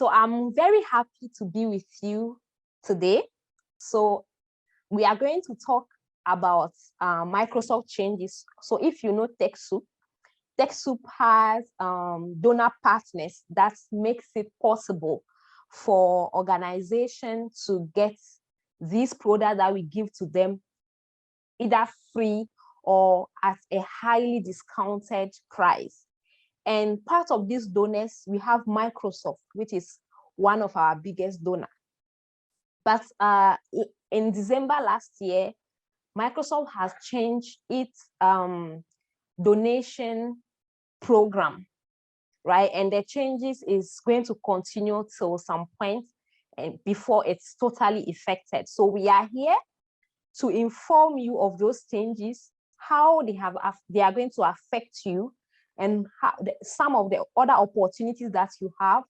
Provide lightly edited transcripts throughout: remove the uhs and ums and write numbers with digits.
So I'm very happy to be with you today. So we are going to talk about Microsoft changes. So if you know TechSoup, TechSoup has donor partners that makes it possible for organizations to get these products that we give to them either free or at a highly discounted price. And part of these donors, we have Microsoft, which is one of our biggest donors. But in December last year, Microsoft has changed its donation program, right? And the changes is going to continue till some point and before it's totally effected. So we are here to inform you of those changes, how they are going to affect you, and how some of the other opportunities that you have.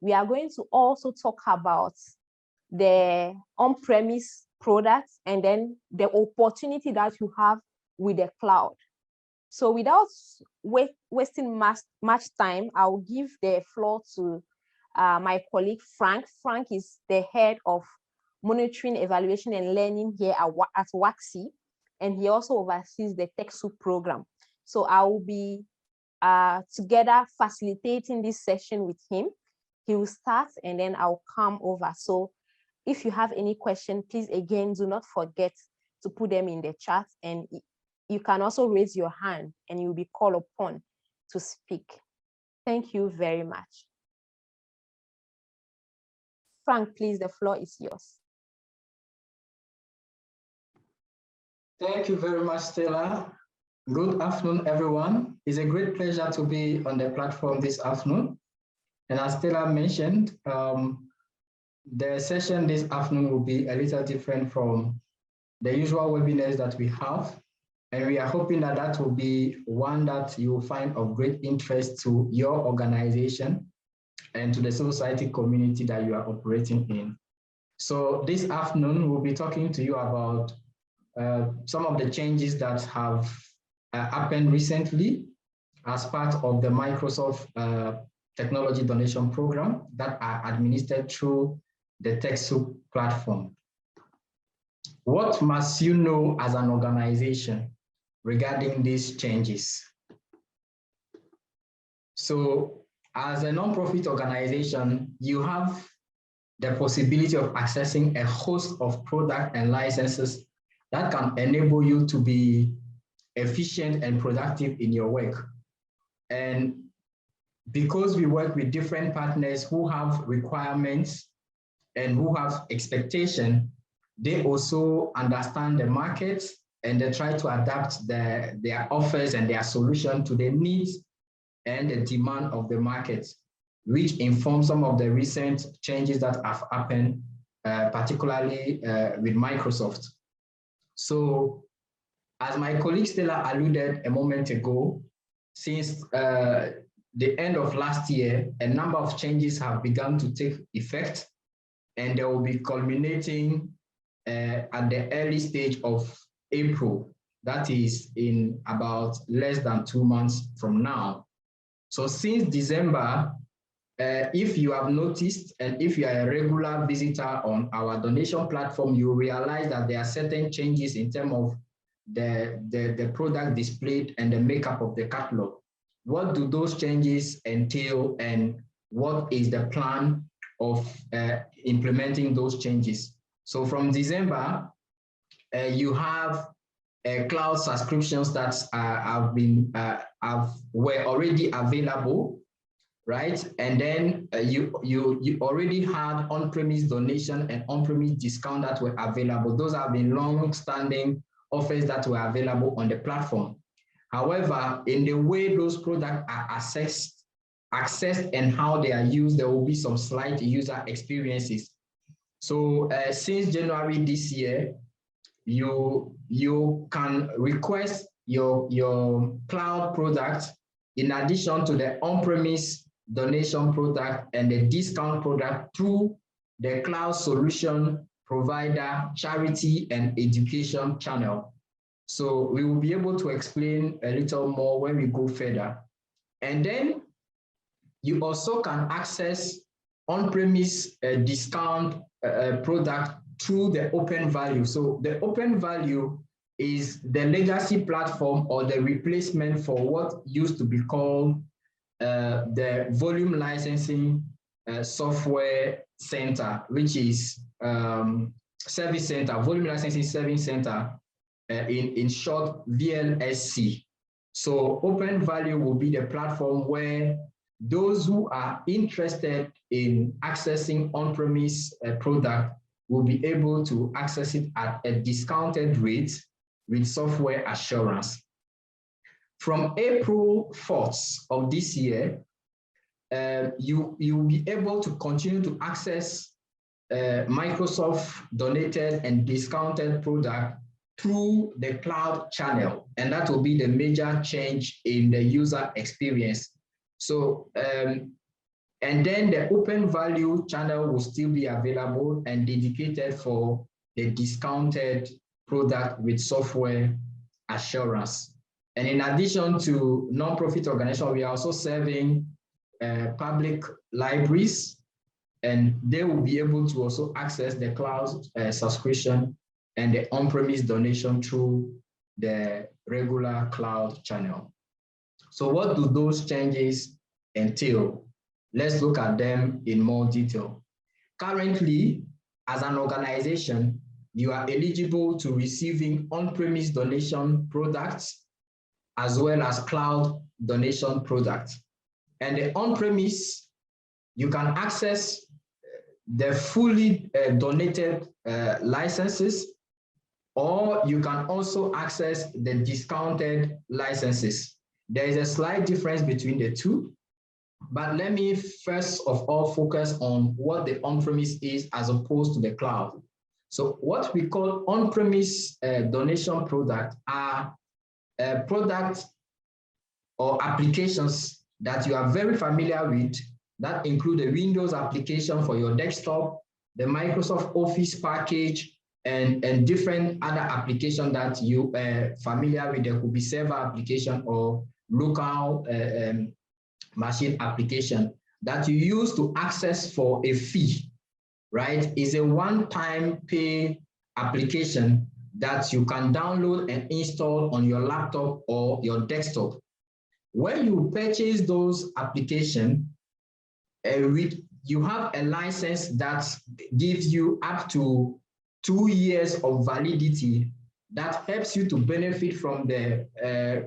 We are going to also talk about the on-premise products and then the opportunity that you have with the cloud. So without wasting much time, I'll give the floor to my colleague, Frank. Frank is the head of monitoring, evaluation, and learning here at WACSI, and he also oversees the TechSoup program. So I will be together facilitating this session with him. He will start and then I'll come over. So if you have any question, please again, do not forget to put them in the chat, and you can also raise your hand and you'll be called upon to speak. Thank you very much. Frank, please, the floor is yours. Thank you very much, Stella. Good afternoon, everyone. It's a great pleasure to be on the platform this afternoon. And as Stella mentioned, the session this afternoon will be a little different from the usual webinars that we have. And we are hoping that that will be one that you will find of great interest to your organization and to the civil society community that you are operating in. So this afternoon, we'll be talking to you about some of the changes that have happened recently as part of the Microsoft Technology Donation Program that are administered through the TechSoup platform. What must you know as an organization regarding these changes? So as a nonprofit organization, you have the possibility of accessing a host of products and licenses that can enable you to be efficient and productive in your work. And because we work with different partners who have requirements and who have expectation, they also understand the market and they try to adapt their offers and their solution to the needs and the demand of the market, which informs some of the recent changes that have happened, particularly with Microsoft. So as my colleague Stella alluded a moment ago, since the end of last year, a number of changes have begun to take effect, and they will be culminating at the early stage of April. That is in about less than 2 months from now. So since December, if you have noticed, and if you are a regular visitor on our donation platform, you realize that there are certain changes in terms of the product displayed and the makeup of the catalog. What do those changes entail, and what is the plan of implementing those changes? So from December, you have cloud subscriptions that were already available, right? And then you already had on-premise donation and on-premise discount that were available. Those have been long-standing offers that were available on the platform. However, in the way those products are accessed and how they are used, there will be some slight user experiences. So since January this year, you can request your cloud product in addition to the on-premise donation product and the discount product through the cloud solution provider, charity, and education channel. So we will be able to explain a little more when we go further. And then you also can access on-premise discount product through the Open Value. So the Open Value is the legacy platform or the replacement for what used to be called the volume licensing software center, which is service center, volume licensing service center, in short, VLSC. So Open Value will be the platform where those who are interested in accessing on-premise product will be able to access it at a discounted rate with software assurance. From April 4th of this year, you will be able to continue to access Microsoft donated and discounted product through the cloud channel, and that will be the major change in the user experience. So, and then the Open Value channel will still be available and dedicated for the discounted product with software assurance. And in addition to non-profit organizations, we are also serving public libraries, and they will be able to also access the cloud subscription and the on-premise donation through the regular cloud channel. So what do those changes entail? Let's look at them in more detail. Currently, as an organization, you are eligible to receiving on-premise donation products as well as cloud donation products. And the on-premise, you can access the fully donated licenses, or you can also access the discounted licenses. There is a slight difference between the two, but let me first of all focus on what the on-premise is as opposed to the cloud. So what we call on-premise donation product are products or applications that you are very familiar with, that include the Windows application for your desktop, the Microsoft Office package, and different other applications that you are familiar with. There could be server application or local machine application that you use to access for a fee, right? It's a one-time pay application that you can download and install on your laptop or your desktop. When you purchase those applications, you have a license that gives you up to 2 years of validity that helps you to benefit from the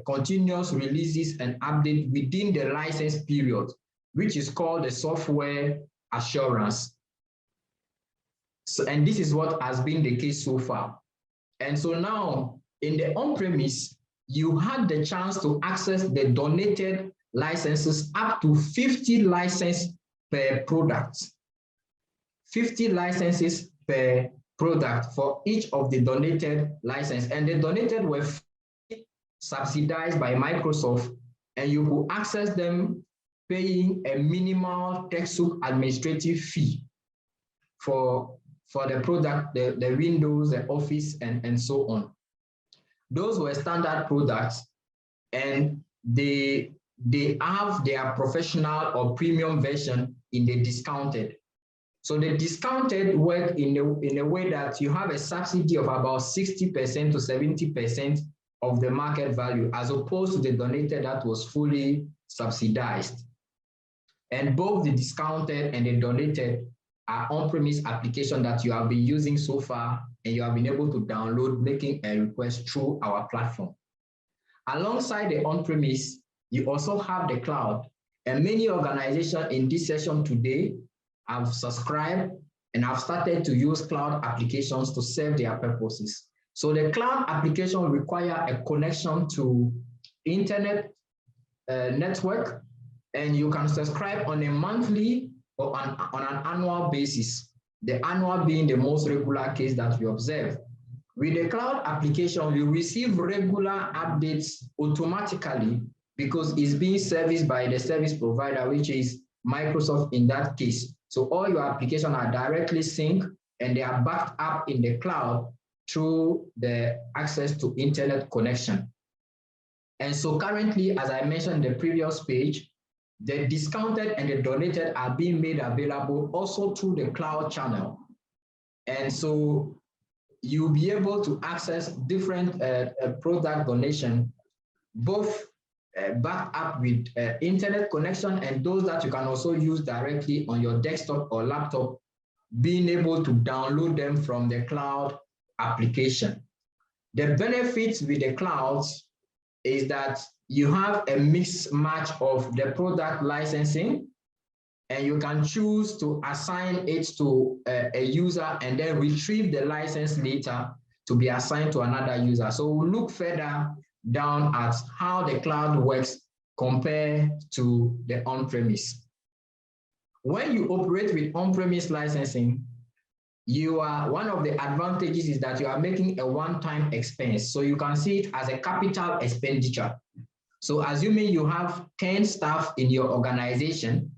continuous releases and updates within the license period, which is called the software assurance. So, and this is what has been the case so far. And so now in the on-premise, you had the chance to access the donated licenses up to 50 licenses per product. 50 licenses per product for each of the donated license, and the donated were subsidized by Microsoft, and you could access them paying a minimal TechSoup administrative fee for the product, the Windows, the Office, and so on. Those were standard products, and they have their professional or premium version in the discounted. So the discounted work in a way that you have a subsidy of about 60% to 70% of the market value, as opposed to the donated that was fully subsidized. And both the discounted and the donated are on-premise applications that you have been using so far, and you have been able to download, making a request through our platform. Alongside the on-premise, you also have the cloud, and many organizations in this session today have subscribed and have started to use cloud applications to serve their purposes. So the cloud application require a connection to internet network, and you can subscribe on a monthly or on an annual basis, the annual being the most regular case that we observe. With the cloud application, you receive regular updates automatically because it's being serviced by the service provider, which is Microsoft in that case. So all your applications are directly synced, and they are backed up in the cloud through the access to internet connection. And so currently, as I mentioned in the previous page, the discounted and the donated are being made available also through the cloud channel. And so you'll be able to access different product donation, both backed up with internet connection and those that you can also use directly on your desktop or laptop, being able to download them from the cloud application. The benefits with the clouds is that you have a mixed match of the product licensing, and you can choose to assign it to a user and then retrieve the license later to be assigned to another user. So we'll look further down at how the cloud works compared to the on-premise. When you operate with on-premise licensing, one of the advantages is that you are making a one-time expense. So you can see it as a capital expenditure. So assuming you have 10 staff in your organization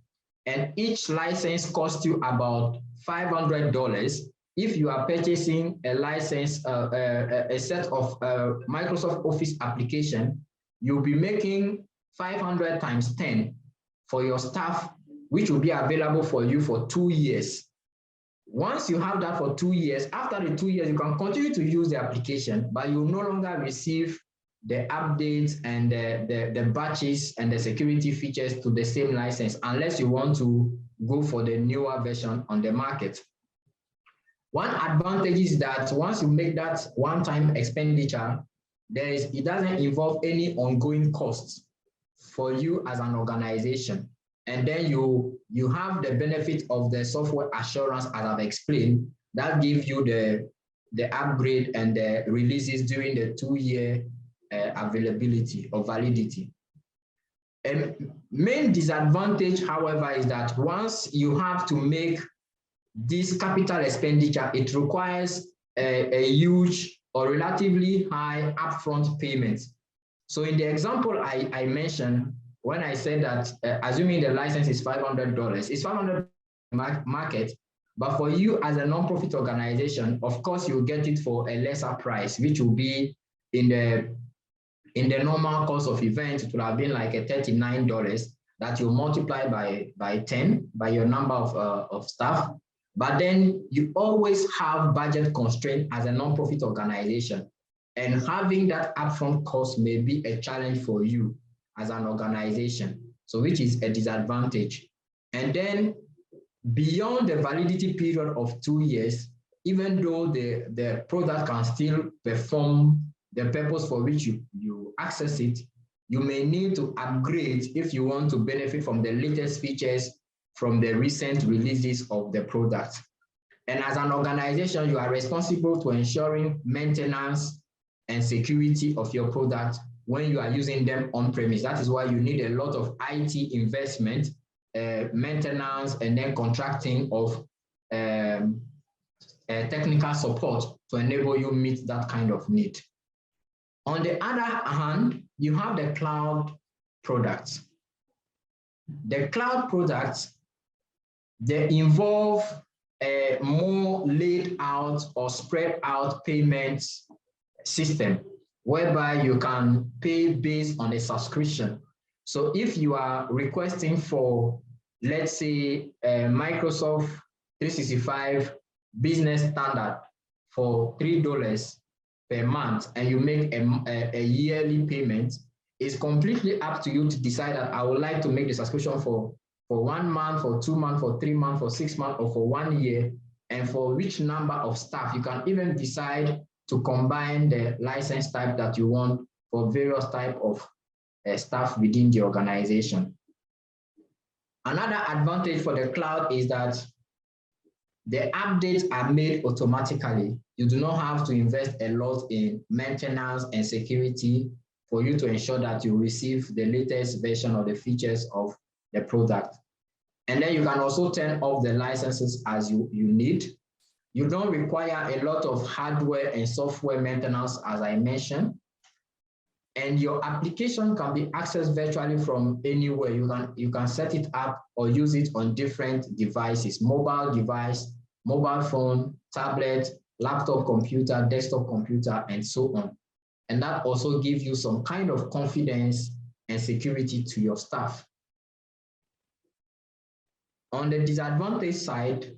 and each license costs you about $500, if you are purchasing a license, a set of Microsoft Office application, you'll be making 500 times 10 for your staff, which will be available for you for 2 years. Once you have that for 2 years, after the 2 years, you can continue to use the application, but you will no longer receive the updates and the batches and the security features to the same license unless you want to go for the newer version on the market. One advantage is that once you make that one-time expenditure, it doesn't involve any ongoing costs for you as an organization. And then you have the benefit of the software assurance, as I've explained, that gives you the upgrade and the releases during the 2-year availability or validity. A main disadvantage, however, is that once you have to make this capital expenditure, it requires a huge or relatively high upfront payment. So in the example I mentioned, when I said that assuming the license is $500, it's $500 market, but for you as a nonprofit organization, of course, you'll get it for a lesser price, which will be in the normal course of events, it would have been like a $39 that you multiply by 10 by your number of staff. But then you always have budget constraint as a nonprofit organization, and having that upfront cost may be a challenge for you as an organization, so which is a disadvantage. And then beyond the validity period of 2 years, even though the product can still perform the purpose for which you access it, you may need to upgrade if you want to benefit from the latest features from the recent releases of the product. And as an organization, you are responsible to ensuring maintenance and security of your product when you are using them on-premise. That is why you need a lot of IT investment, maintenance, and then contracting of technical support to enable you meet that kind of need. On the other hand, you have the cloud products. The cloud products, they involve a more laid out or spread out payments system, whereby you can pay based on a subscription. So if you are requesting for, let's say, Microsoft 365 Business Standard for $3 per month, and you make a yearly payment, it's completely up to you to decide that I would like to make the subscription for 1 month, for 2 months, for 3 months, for 6 months, or for 1 year, and for which number of staff. You can even decide to combine the license type that you want for various type of staff within the organization. Another advantage for the cloud is that the updates are made automatically. You do not have to invest a lot in maintenance and security for you to ensure that you receive the latest version of the features of the product. And then you can also turn off the licenses as you need. You don't require a lot of hardware and software maintenance, as I mentioned. And your application can be accessed virtually from anywhere. You can set it up or use it on different devices, mobile device, mobile phone, tablet, laptop computer, desktop computer, and so on. And that also gives you some kind of confidence and security to your staff. On the disadvantage side,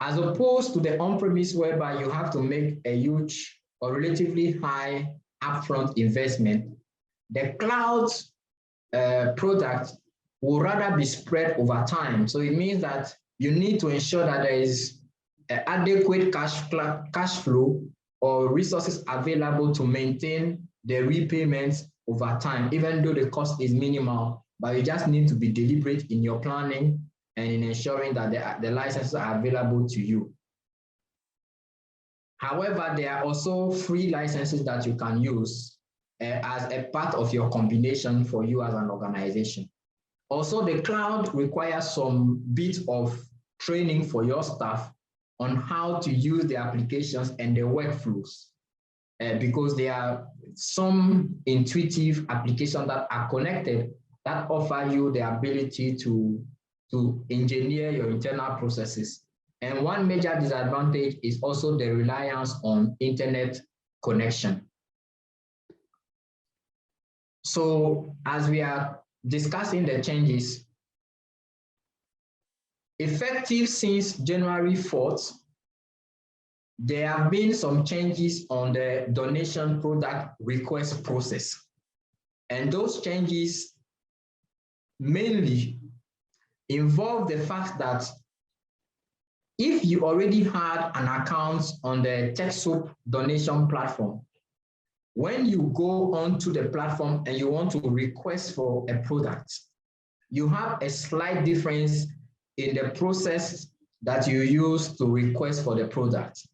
as opposed to the on-premise whereby you have to make a huge or relatively high upfront investment, the cloud product will rather be spread over time. So it means that you need to ensure that there is adequate cash flow or resources available to maintain the repayments over time, even though the cost is minimal, but you just need to be deliberate in your planning and in ensuring that the licenses are available to you. However, there are also free licenses that you can use as a part of your combination for you as an organization. Also, the cloud requires some bit of training for your staff on how to use the applications and the workflows, because there are some intuitive applications that are connected that offer you the ability to engineer your internal processes. And one major disadvantage is also the reliance on internet connection. So as we are discussing the changes, effective since January 4th, there have been some changes on the donation product request process. And those changes mainly involve the fact that if you already had an account on the TechSoup donation platform, when you go onto the platform and you want to request for a product, you have a slight difference in the process that you use to request for the product.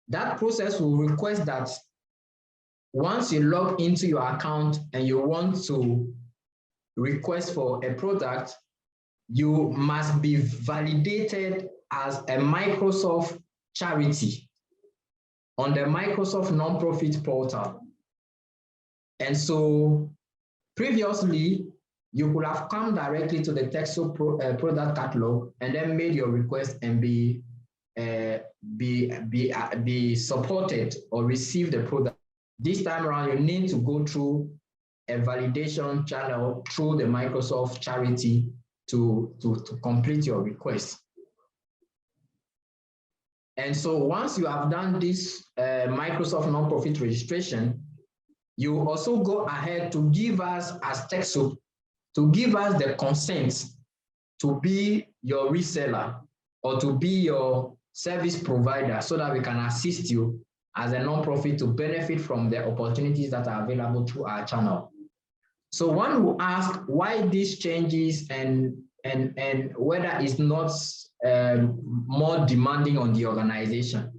That process will request that once you log into your account and you want to request for a product, you must be validated as a Microsoft charity on the Microsoft nonprofit portal. And so previously, you could have come directly to the TechSoup product catalog and then made your request and be supported or receive the product. This time around, you need to go through a validation channel through the Microsoft charity to complete your request. And so once you have done this Microsoft nonprofit registration, you also go ahead to give us as TechSoup, to give us the consent to be your reseller or to be your service provider so that we can assist you as a nonprofit to benefit from the opportunities that are available through our channel. So one will ask why these changes and whether it's not more demanding on the organization.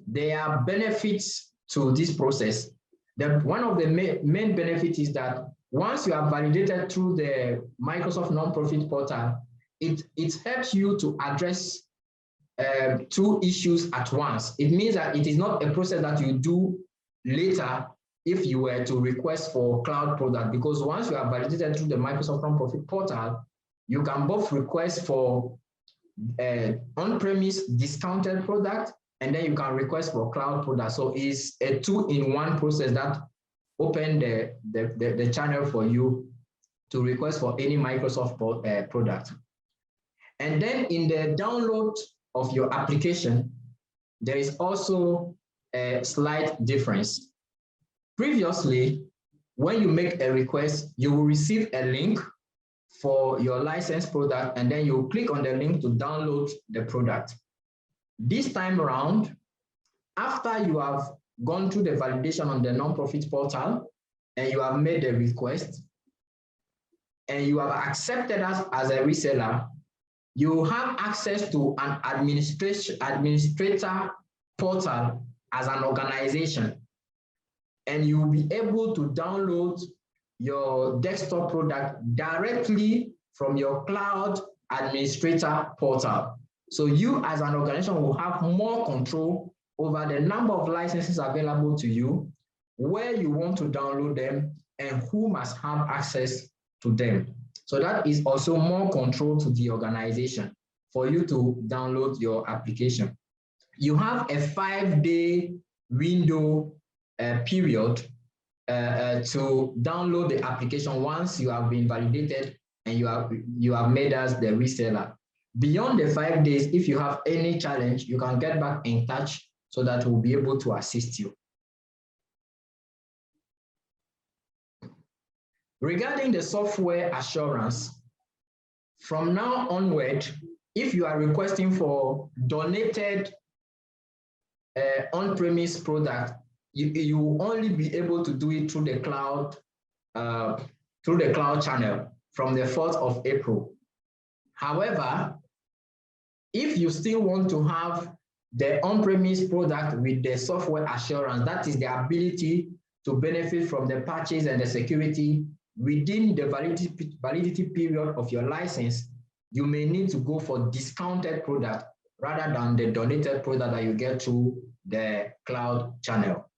There are benefits to this process. One of the main benefits is that once you are validated through the Microsoft nonprofit portal, it helps you to address two issues at once. It means that it is not a process that you do later if you were to request for cloud product, because once you are validated through the Microsoft nonprofit portal, you can both request for on-premise discounted product, and then you can request for cloud product. So it's a two-in-one process that open the channel for you to request for any Microsoft product. And then in the download of your application, there is also a slight difference. Previously, when you make a request, you will receive a link for your licensed product, and then you click on the link to download the product. This time around, after you have gone through the validation on the nonprofit portal and you have made the request and you have accepted us as a reseller, you have access to an administrator portal as an organization, and you will be able to download your desktop product directly from your cloud administrator portal. So you as an organization will have more control over the number of licenses available to you, where you want to download them, and who must have access to them. So that is also more control to the organization for you to download your application. You have a 5-day window period to download the application once you have been validated and you have made us the reseller. Beyond the 5 days, if you have any challenge, you can get back in touch so that we'll be able to assist you. Regarding the software assurance, from now onward, if you are requesting for donated on-premise product, you will only be able to do it through the cloud channel from the 4th of April. However, if you still want to have the on-premise product with the software assurance, that is the ability to benefit from the patches and the security within the validity period of your license, you may need to go for discounted product rather than the donated product that you get through the cloud channel.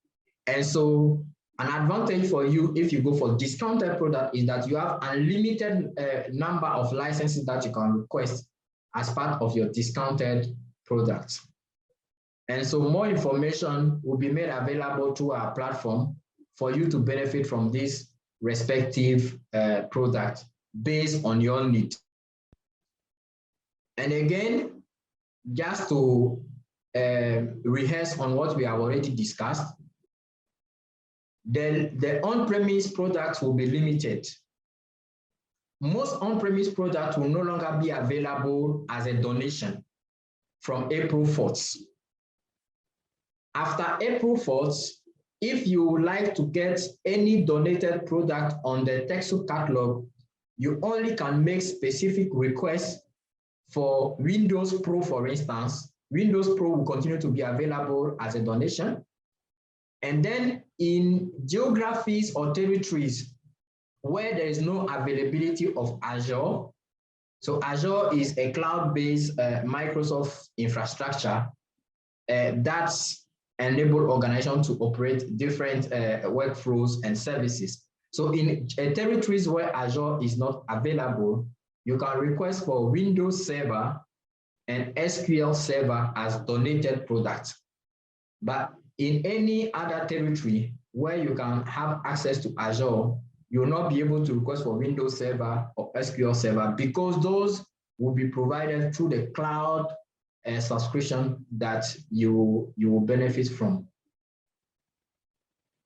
And so an advantage for you if you go for discounted product is that you have unlimited number of licenses that you can request as part of your discounted product. And so more information will be made available through our platform for you to benefit from this respective product based on your need. And again, just to rehearse on what we have already discussed, the on-premise products will be limited. Most on-premise products will no longer be available as a donation from April 4th. After April 4th, if you would like to get any donated product on the TechSoup catalog, you only can make specific requests for Windows Pro, for instance. Windows Pro will continue to be available as a donation. And then in geographies or territories where there is no availability of Azure, so Azure is a cloud-based Microsoft infrastructure that's enable organizations to operate different workflows and services. So in territories where Azure is not available, you can request for Windows Server and SQL Server as donated products. But in any other territory where you can have access to Azure, you will not be able to request for Windows Server or SQL Server because those will be provided through the cloud subscription that you will benefit from.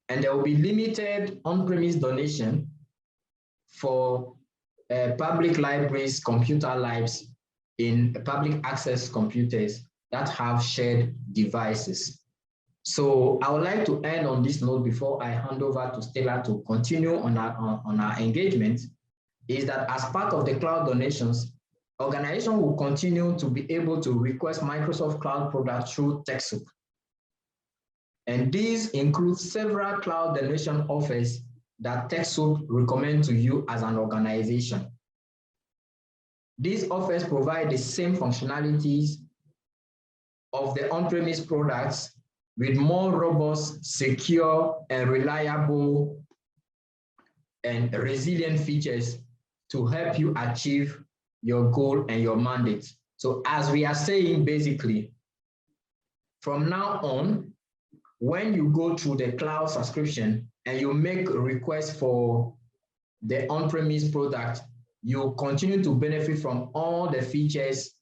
And there will be limited on-premise donation for public libraries, computer labs in public access computers that have shared devices. So I would like to end on this note before I hand over to Stella to continue on our engagement, is that as part of the cloud donations, organizations will continue to be able to request Microsoft Cloud products through TechSoup. And these include several cloud donation offers that TechSoup recommend to you as an organization. These offers provide the same functionalities of the on-premise products with more robust, secure, and reliable and resilient features to help you achieve your goal and your mandate. So as we are saying, basically, from now on, when you go through the cloud subscription and you make a request for the on-premise product, you continue to benefit from all the features,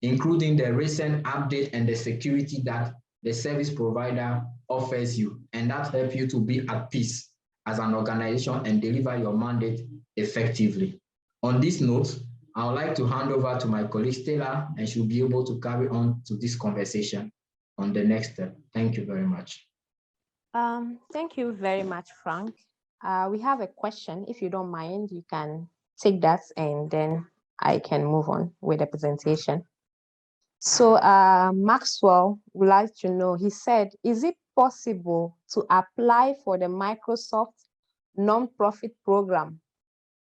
including the recent update and the security that the service provider offers you. And that helps you to be at peace as an organization and deliver your mandate effectively. On this note, I would like to hand over to my colleague Stella, and she'll be able to carry on to this conversation on the next step. Thank you very much. Thank you very much, Frank. We have a question. If you don't mind, you can take that and then I can move on with the presentation. So Maxwell would like to know, he said, is it possible to apply for the Microsoft non-profit program,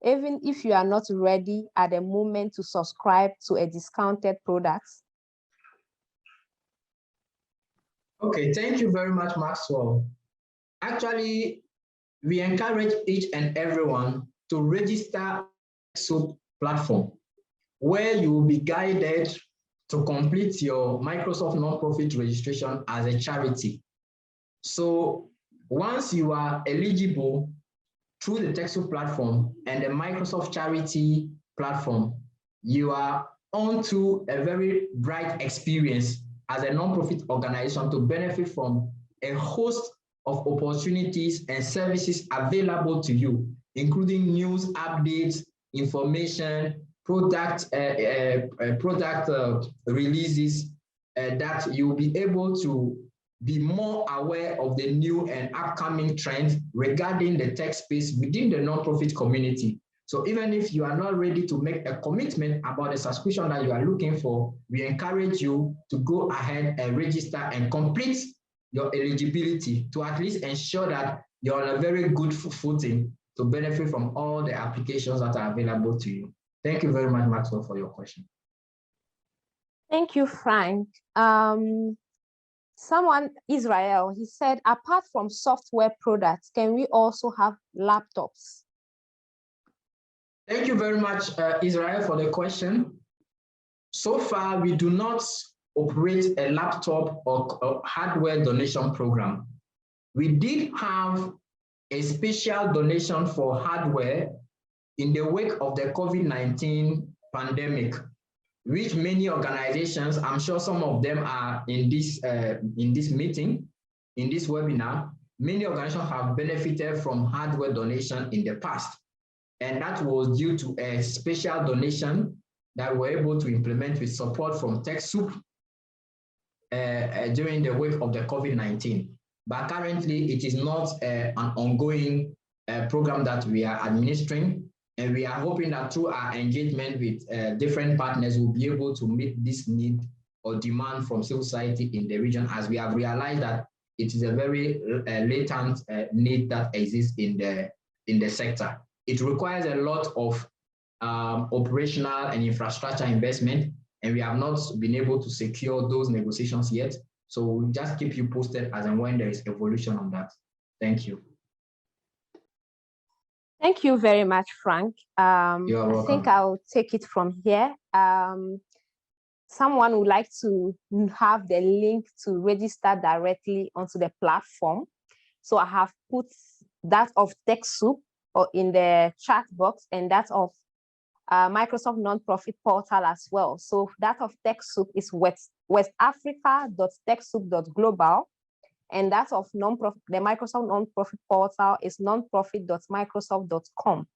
even if you are not ready at the moment to subscribe to a discounted product? Okay, thank you very much, Maxwell. Actually, we encourage each and everyone to register TechSoup platform, where you will be guided to complete your Microsoft nonprofit registration as a charity. So once you are eligible through the TechSoup platform and the Microsoft charity platform, you are onto a very bright experience as a non-profit organization to benefit from a host of opportunities and services available to you, including news updates, information, product releases that you'll be able to be more aware of the new and upcoming trends regarding the tech space within the nonprofit community. So even if you are not ready to make a commitment about the subscription that you are looking for, we encourage you to go ahead and register and complete your eligibility to at least ensure that you're on a very good footing to benefit from all the applications that are available to you. Thank you very much, Maxwell, for your question. Thank you, Frank. Someone, Israel, he said, apart from software products, can we also have laptops? Thank you very much, Israel, for the question. So far, we do not operate a laptop or hardware donation program. We did have a special donation for hardware in the wake of the COVID-19 pandemic, which many organizations, I'm sure some of them are in this meeting, in this webinar, many organizations have benefited from hardware donation in the past. And that was due to a special donation that we're able to implement with support from TechSoup during the wave of the COVID-19. But currently, it is not an ongoing program that we are administering. And we are hoping that through our engagement with different partners, we'll be able to meet this need or demand from civil society in the region, as we have realized that it is a very latent need that exists in the sector. It requires a lot of operational and infrastructure investment, and we have not been able to secure those negotiations yet. So we'll just keep you posted as and when there is evolution on that. Thank you. Thank you very much, Frank. You're welcome. I think I'll take it from here. Someone would like to have the link to register directly onto the platform. So I have put that of TechSoup or in the chat box, and that of Microsoft Nonprofit Portal as well. So that of TechSoup is westafrica.techsoup.global, and that of the Microsoft Nonprofit Portal is nonprofit.microsoft.com.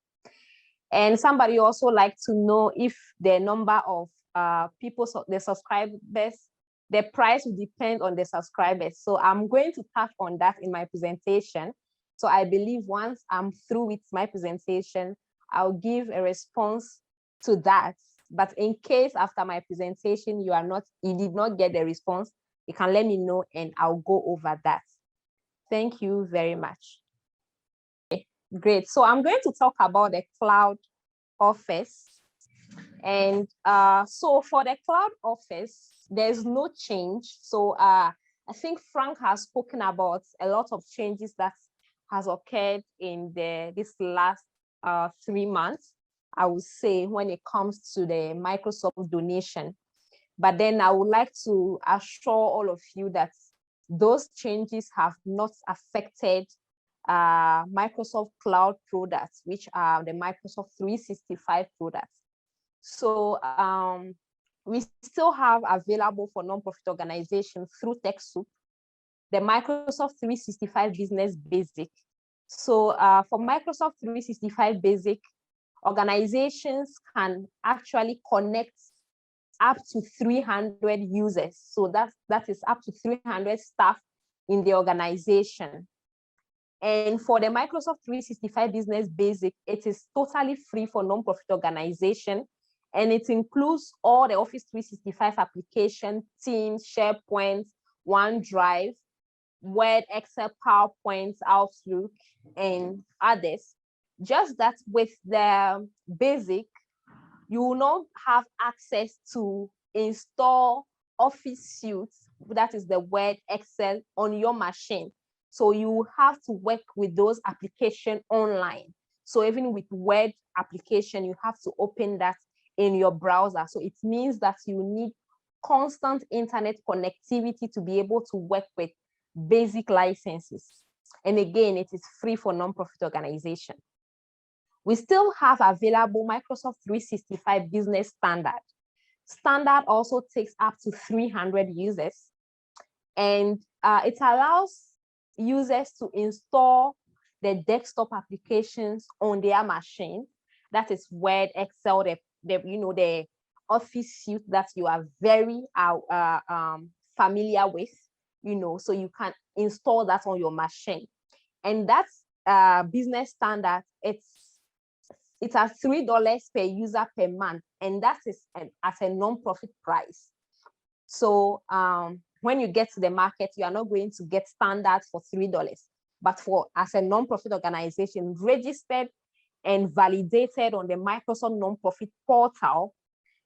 And somebody also like to know if the number of people, the subscribers, the price will depend on the subscribers. So I'm going to touch on that in my presentation. So I believe once I'm through with my presentation, I'll give a response to that. But in case after my presentation, you did not get the response, you can let me know and I'll go over that. Thank you very much. Okay, great. So I'm going to talk about the cloud office. And so for the cloud office, there's no change. So I think Frank has spoken about a lot of changes that has occurred in this last 3 months, I would say, when it comes to the Microsoft donation. But then I would like to assure all of you that those changes have not affected Microsoft Cloud products, which are the Microsoft 365 products. So we still have available for nonprofit organizations through TechSoup the Microsoft 365 Business Basic. So for Microsoft 365 Basic, organizations can actually connect up to 300 users. So that is up to 300 staff in the organization. And for the Microsoft 365 Business Basic, it is totally free for nonprofit organization. And it includes all the Office 365 application, Teams, SharePoint, OneDrive, Word, Excel, PowerPoint, Outlook, and others. Just that with the Basic, you will not have access to install Office Suites, that is the Word, Excel, on your machine. So you have to work with those applications online. So even with Word application, you have to open that in your browser. So it means that you need constant internet connectivity to be able to work with Basic licenses. And again, it is free for nonprofit organization. we still have available Microsoft 365 Business Standard. Standard also takes up to 300 users, and it allows users to install the desktop applications on their machine. That is Word, Excel, the Office suite that you are very familiar with, so you can install that on your machine. And that's Business Standard. It's at $3 per user per month, and that is at a non-profit price. So when you get to the market, you are not going to get Standard for $3, but as a non-profit organization registered and validated on the Microsoft non-profit portal,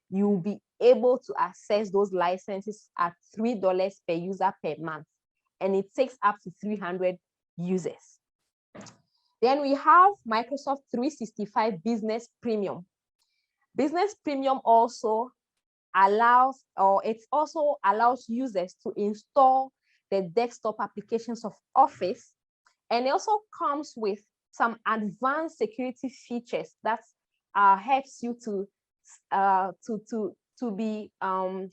you'll be able to access those licenses at $3 per user per month, and it takes up to 300 users. Then we have Microsoft 365 Business Premium. Business Premium also allows users to install the desktop applications of Office, and it also comes with some advanced security features that helps you to be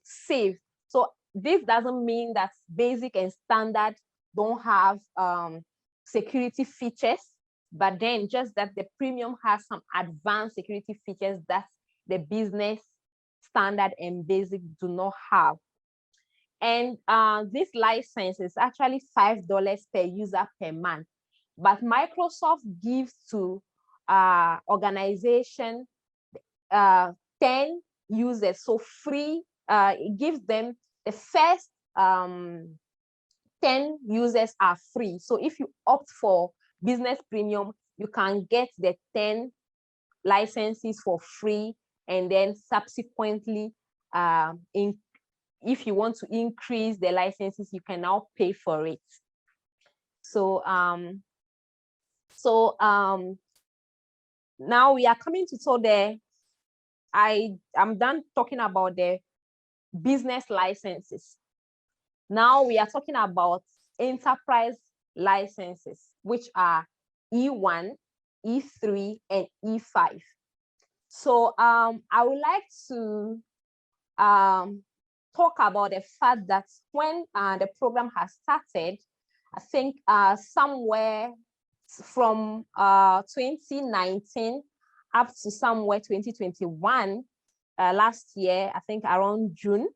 safe. So this doesn't mean that basic and standard don't have security features, but then just that the premium has some advanced security features that the business standard and basic do not have. And this license is actually $5 per user per month, but Microsoft gives to organization 10 users, so free. It gives them the first 10 users are free. So if you opt for Business Premium, you can get the 10 licenses for free, and then subsequently, if you want to increase the licenses, you can now pay for it. So now we are coming to I'm done talking about the business licenses. Now we are talking about enterprise licenses, which are E1, E3, and E5. So I would like to talk about the fact that when the program has started, I think somewhere from 2019 up to somewhere 2021, last year, I think around June,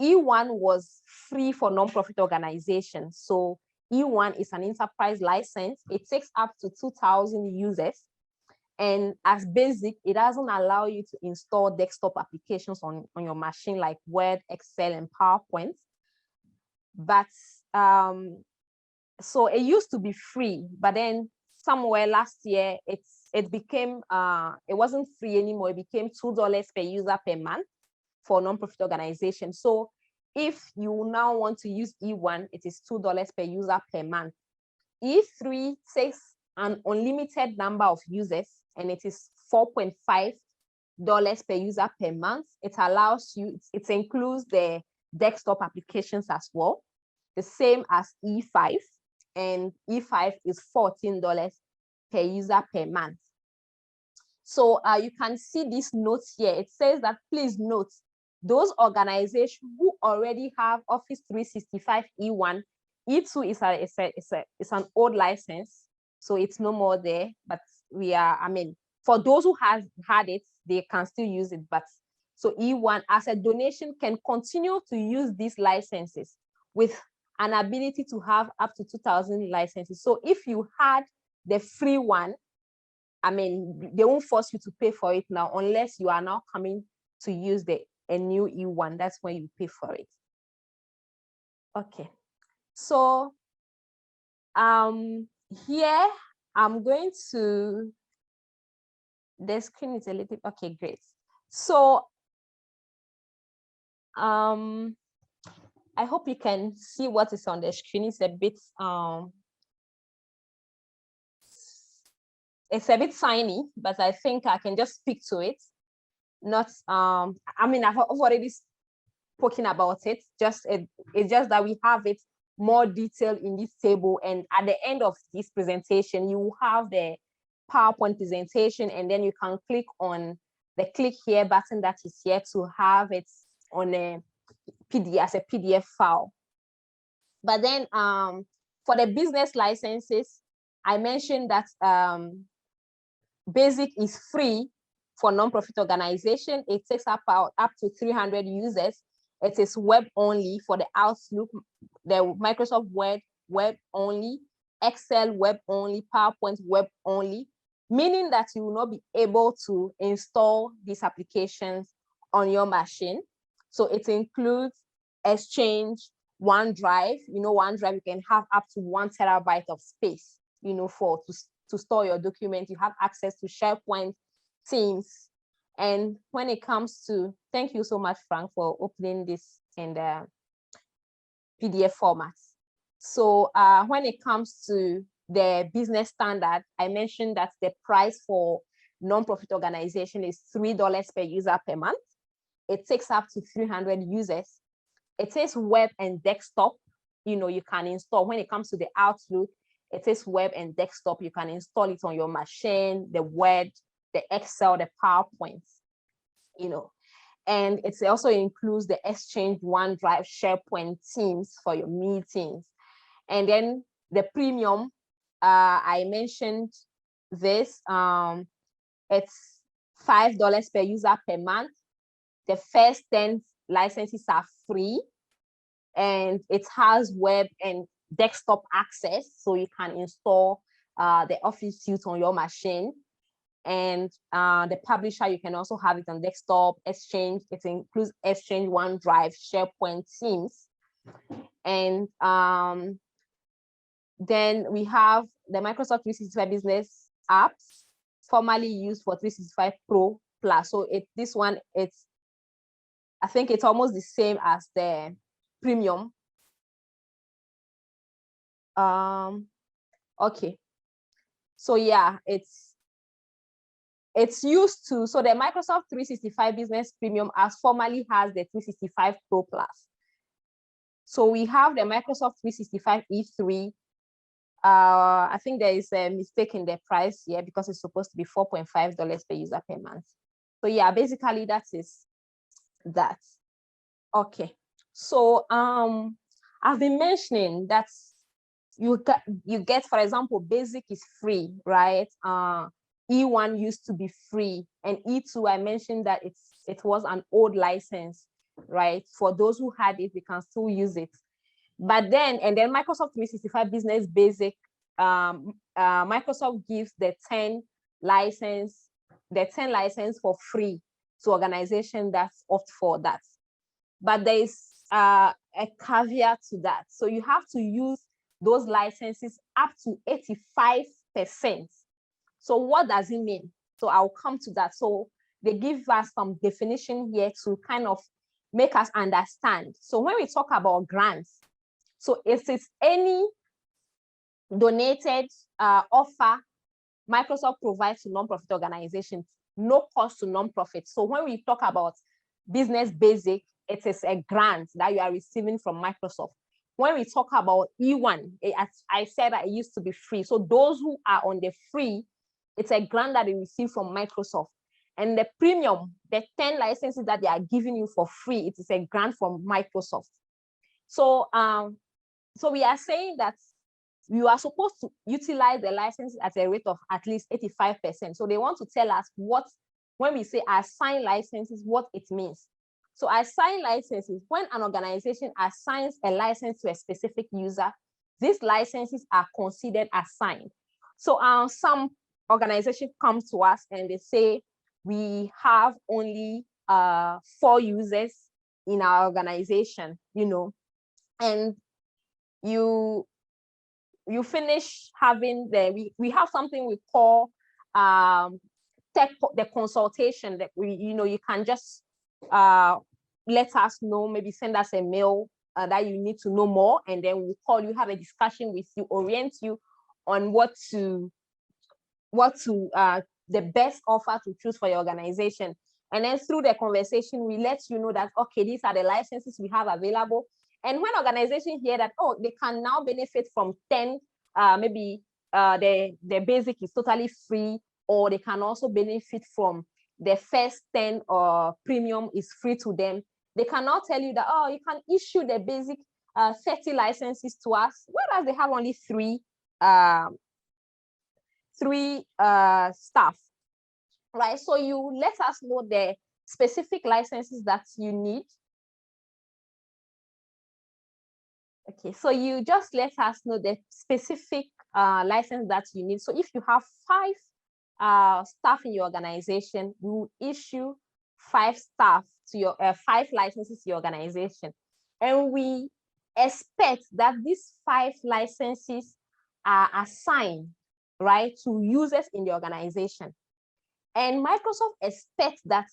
E1 was free for nonprofit organizations. So E1 is an enterprise license. It takes up to 2,000 users. And as basic, it doesn't allow you to install desktop applications on your machine like Word, Excel, and PowerPoint. But so it used to be free, but then somewhere last year, it became, it wasn't free anymore. It became $2 per user per month for nonprofit organizations. So if you now want to use E1, it is $2 per user per month. E3 takes an unlimited number of users, and it is $4.5 per user per month. It allows you, it includes the desktop applications as well, the same as E5, and E5 is $14 per user per month. So you can see this note here. It says that please note those organizations who already have Office 365 E1, E2 is an old license, so it's no more there. But we are, I mean, for those who have had it, they can still use it. But so E1 as a donation can continue to use these licenses with an ability to have up to 2,000 licenses. So if you had the free one, I mean, they won't force you to pay for it now unless you are now coming to use a new E1. That's when you pay for it. Okay, so here I'm going to, the screen is a little, okay, great. So I hope you can see what is on the screen. It's a bit tiny, but I think I can just speak to it. Not, I mean, I've already spoken about it. It's just that we have it more detailed in this table. And at the end of this presentation, you will have the PowerPoint presentation, and then you can click on the click here button that is here to have it on a PDF as a PDF file. But then for the business licenses, I mentioned that Basic is free for nonprofit organization. It takes up to 300 users. It is web only for the Outlook, the Microsoft Word web only, Excel web only, PowerPoint web only, meaning that you will not be able to install these applications on your machine. So it includes Exchange, OneDrive. You know, OneDrive, you can have up to 1 terabyte of space, you know, to store your document. You have access to SharePoint, Teams. And when it comes to, thank you so much, Frank, for opening this in the PDF format. So when it comes to the business standard, I mentioned that the price for nonprofit organization is $3 per user per month. It takes up to 300 users. It is web and desktop. You know, you can install. When it comes to the Outlook, it is web and desktop. You can install it on your machine, the Word, the Excel, the PowerPoint, you know. And it also includes the Exchange, OneDrive, SharePoint, Teams for your meetings. And then the premium, I mentioned this, it's $5 per user per month. The first 10 licenses are free, and it has web and desktop access, so you can install the Office suite on your machine. And the publisher, you can also have it on desktop, Exchange. It includes Exchange, OneDrive, SharePoint, Teams. And then we have the Microsoft 365 Business apps, formerly used for 365 Pro Plus. So this one, I think it's almost the same as the premium. Okay. So yeah, it's used to, so the Microsoft 365 Business Premium as formerly has the 365 Pro Plus. So we have the Microsoft 365 E3. I think there is a mistake in the price here because it's supposed to be $4.5 per user per month. So yeah, basically that is that. Okay. So I've been mentioning that you get, for example, Basic is free, right? E1 used to be free, and E2, I mentioned that it was an old license, right? For those who had it, they can still use it. But then, and then Microsoft 365 Business Basic, Microsoft gives the 10 license for free to organizations that opt for that. But there is a caveat to that. So you have to use those licenses up to 85%. So what does it mean? So I'll come to that. So they give us some definition here to kind of make us understand. So when we talk about grants, so if it's any donated offer Microsoft provides to nonprofit organizations, no cost to nonprofit. So when we talk about Business Basic, it is a grant that you are receiving from Microsoft. When we talk about E1, as I said, that it used to be free. So those who are on the free, it's a grant that they receive from Microsoft. And the premium, the 10 licenses that they are giving you for free, it is a grant from Microsoft. So, so we are saying that you are supposed to utilize the license at a rate of at least 85%. So they want to tell us what, when we say assign licenses, what it means. So assign licenses, when an organization assigns a license to a specific user, these licenses are considered assigned. So some organizations come to us and they say, we have only 4 users in our organization, you know, and you finish having we have something we call the consultation that you can just let us know, maybe send us a mail that you need to know more, and then we'll call you, have a discussion with you, orient you on what the best offer to choose for your organization. And then through the conversation, we let you know that, okay, these are the licenses we have available. And when organizations hear that, oh, they can now benefit from 10, maybe the basic is totally free, or they can also benefit from the first 10 premium is free to them. They cannot tell you that, oh, you can issue the basic 30 licenses to us, whereas they have only three staff, right? So you let us know the specific licenses that you need. Okay, so you just let us know the specific license that you need. So if you have 5 staff in your organization, we will issue 5 staff to your 5 licenses to your organization. And we expect that these 5 licenses are assigned, right, to users in the organization. And Microsoft expects that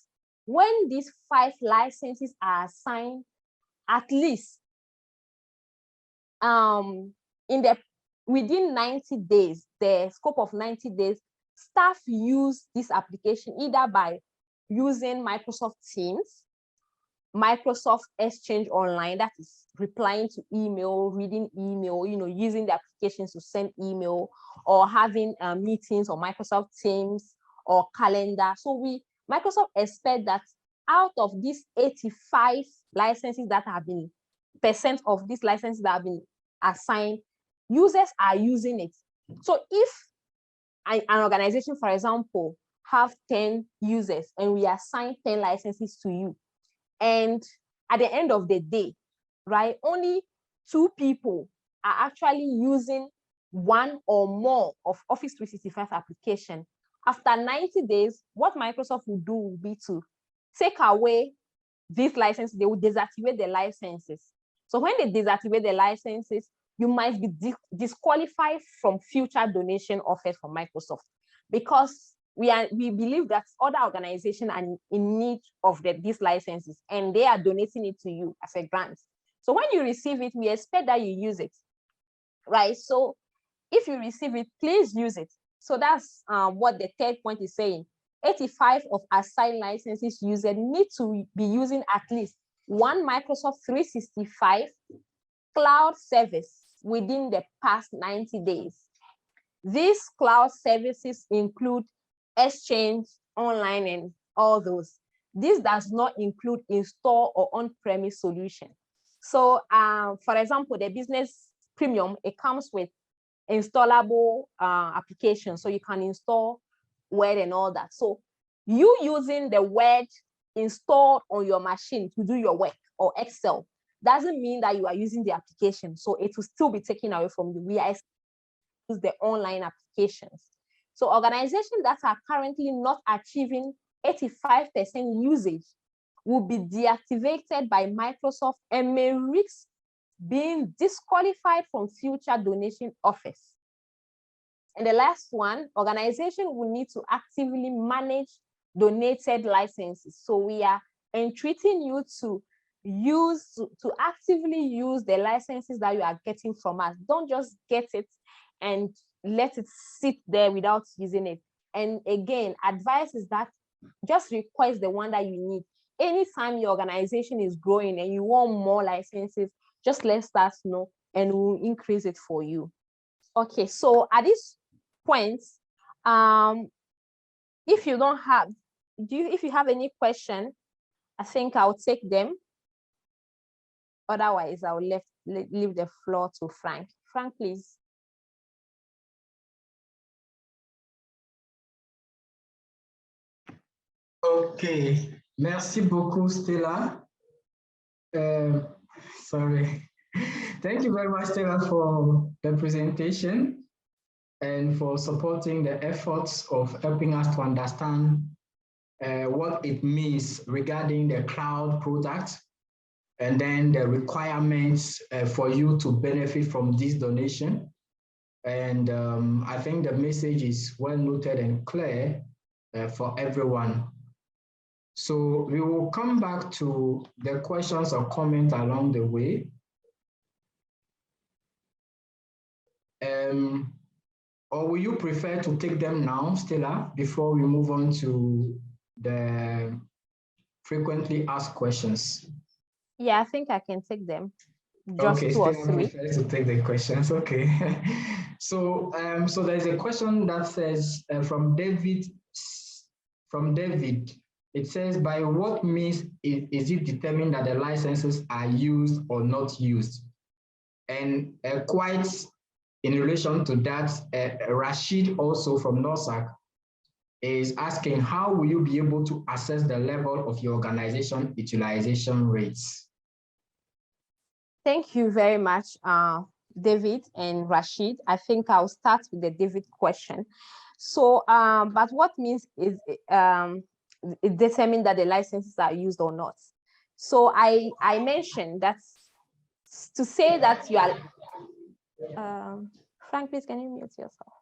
when these 5 licenses are assigned, at least within 90 days, the scope of 90 days, staff use this application either by using Microsoft Teams, Microsoft Exchange Online, that is replying to email, reading email, using the applications to send email, or having meetings on Microsoft Teams or calendar. So Microsoft expect that out of these 85 licenses that have been, percent of these licenses that have been assigned, users are using it. So if an organization, for example, have 10 users and we assign 10 licenses to you, and at the end of the day, right, only 2 people are actually using 1 or more of Office 365 application, after 90 days, what Microsoft will do will be to take away these licenses. They will deactivate the licenses. So when they deactivate the licenses, you might be disqualified from future donation offers from Microsoft, because we believe that other organizations are in need of these licenses and they are donating it to you as a grant. So when you receive it, we expect that you use it, right? So if you receive it, please use it. So that's what the third point is saying. 85 of assigned licenses users need to be using at least 1 Microsoft 365 cloud service within the past 90 days. These cloud services include Exchange Online and all those. This does not include in-store or on-premise solution. So for example, the Business Premium, it comes with installable applications, so you can install Word and all that. So you using the Word installed on your machine to do your work, or Excel, doesn't mean that you are using the application. So it will still be taken away from you. We are use the online applications. So organizations that are currently not achieving 85% usage will be deactivated by Microsoft and may risk being disqualified from future donation offers. And the last one, organization will need to actively manage donated licenses. So we are entreating you to actively use the licenses that you are getting from us. Don't just get it and let it sit there without using it. And again, advice is that just request the one that you need. Anytime your organization is growing and you want more licenses, just let us know and we'll increase it for you. Okay, so at this point, if you have any question, I think I'll take them. Otherwise, I'll leave the floor to Frank. Frank, please. Okay, merci beaucoup, Stella. Sorry. Thank you very much, Stella, for the presentation and for supporting the efforts of helping us to understand what it means regarding the cloud product, and then the requirements for you to benefit from this donation. And I think the message is well noted and clear for everyone. So we will come back to the questions or comments along the way. Or will you prefer to take them now, Stella, before we move on to the frequently asked questions? Yeah, I think I can take them. Just Okay, two or still three. prefer to take the questions. Okay. So so there's a question that says from David. It says, by what means is it determined that the licenses are used or not used? And quite in relation to that, Rashid also from NORSAC is asking, how will you be able to assess the level of your organization utilization rates? Thank you very much, David and Rashid. I think I'll start with the David question. So, but what means is it determine that the licenses are used or not? So I mentioned that to say that you are, Frank, please can you mute yourself?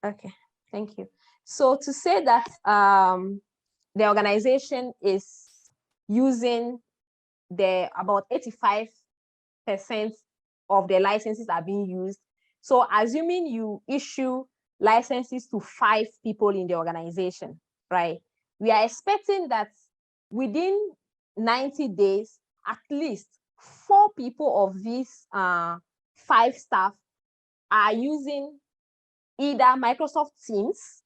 Okay, thank you. So to say that the organization is using about 85% of the licenses are being used. So assuming you issue licenses to 5 people in the organization, right? We are expecting that within 90 days, at least 4 people of these 5 staff are using either Microsoft Teams,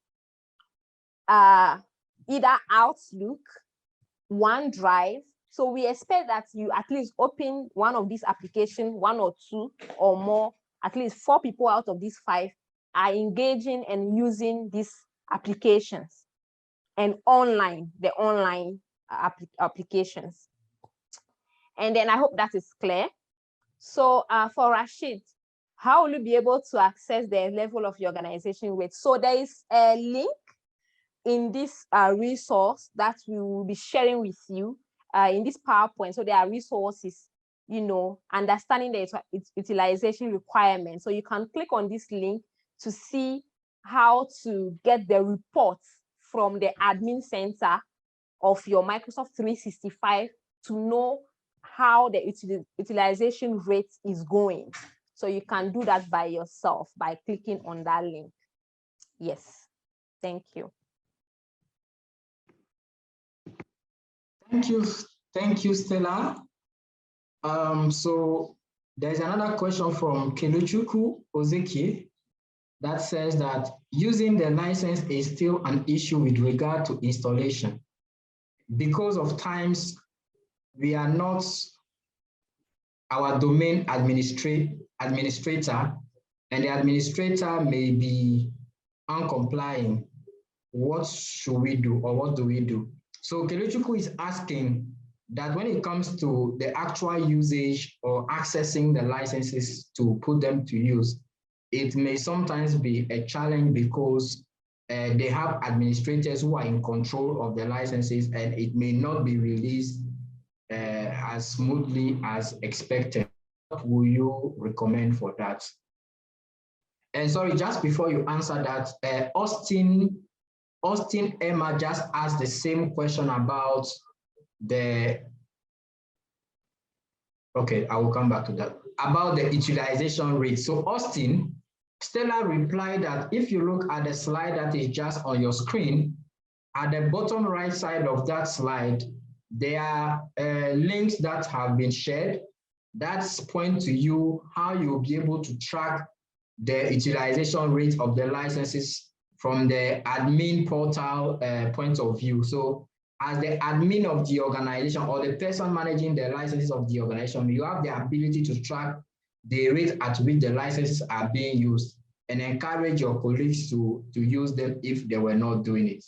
either Outlook, OneDrive. So we expect that you at least open one of these applications, 1 or 2 or more, at least 4 people out of these 5 are engaging and using these applications and the online applications. And then I hope that is clear. So for Rashid, how will you be able to access the level of your organization rate? So there is a link in this resource that we will be sharing with you in this PowerPoint. So there are resources, understanding the utilization requirements. So you can click on this link to see how to get the reports from the admin center of your Microsoft 365 to know how the utilization rate is going. So you can do that by yourself by clicking on that link. Yes, thank you. Thank you, Stella. So there's another question from Keluchuku Ozeki that says that using the license is still an issue with regard to installation. Because of times, we are not our domain administrator, and the administrator may be uncomplying. What should we do, or what do we do? So Keluchuku is asking that when it comes to the actual usage or accessing the licenses to put them to use, it may sometimes be a challenge because they have administrators who are in control of the licenses, and it may not be released as smoothly as expected. What will you recommend for that? And sorry, just before you answer that, Austin Emma just asked the same question about the, okay, I will come back to that, about the utilization rate. So Austin, Stella replied that if you look at the slide that is just on your screen, at the bottom right side of that slide, there are links that have been shared that point to you how you'll be able to track the utilization rate of the licenses from the admin portal point of view. So as the admin of the organization or the person managing the licenses of the organization, you have the ability to track the rate at which the licenses are being used and encourage your colleagues to use them if they were not doing it.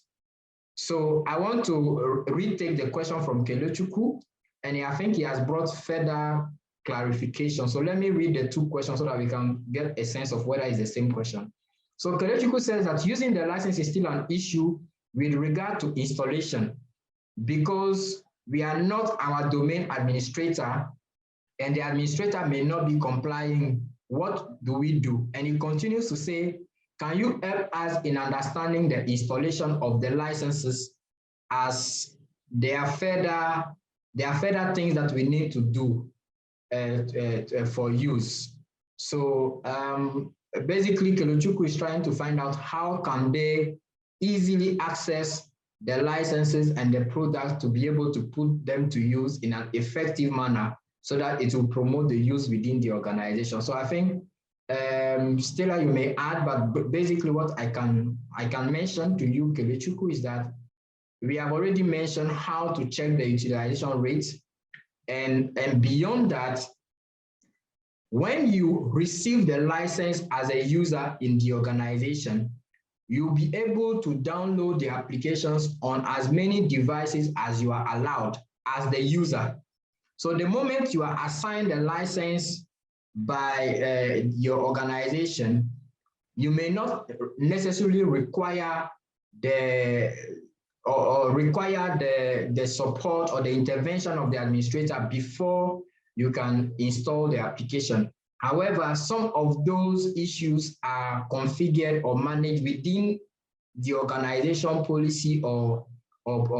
So I want to retake the question from Keluchuku, and I think he has brought further clarification. So let me read the 2 questions so that we can get a sense of whether it's the same question. So Keluchuku says that using the license is still an issue with regard to installation because we are not our domain administrator and the administrator may not be complying. What do we do? And he continues to say, can you help us in understanding the installation of the licenses, as there are further things that we need to do for use? So basically, Keluchuku is trying to find out how can they easily access the licenses and the products to be able to put them to use in an effective manner so that it will promote the use within the organization. So I think, Stella, you may add, but basically what I can mention to you, Kelechukwu, is that we have already mentioned how to check the utilization rates. And beyond that, when you receive the license as a user in the organization, you'll be able to download the applications on as many devices as you are allowed as the user. So the moment you are assigned a license by your organization, you may not necessarily require the support or the intervention of the administrator before you can install the application. However, some of those issues are configured or managed within the organization policy or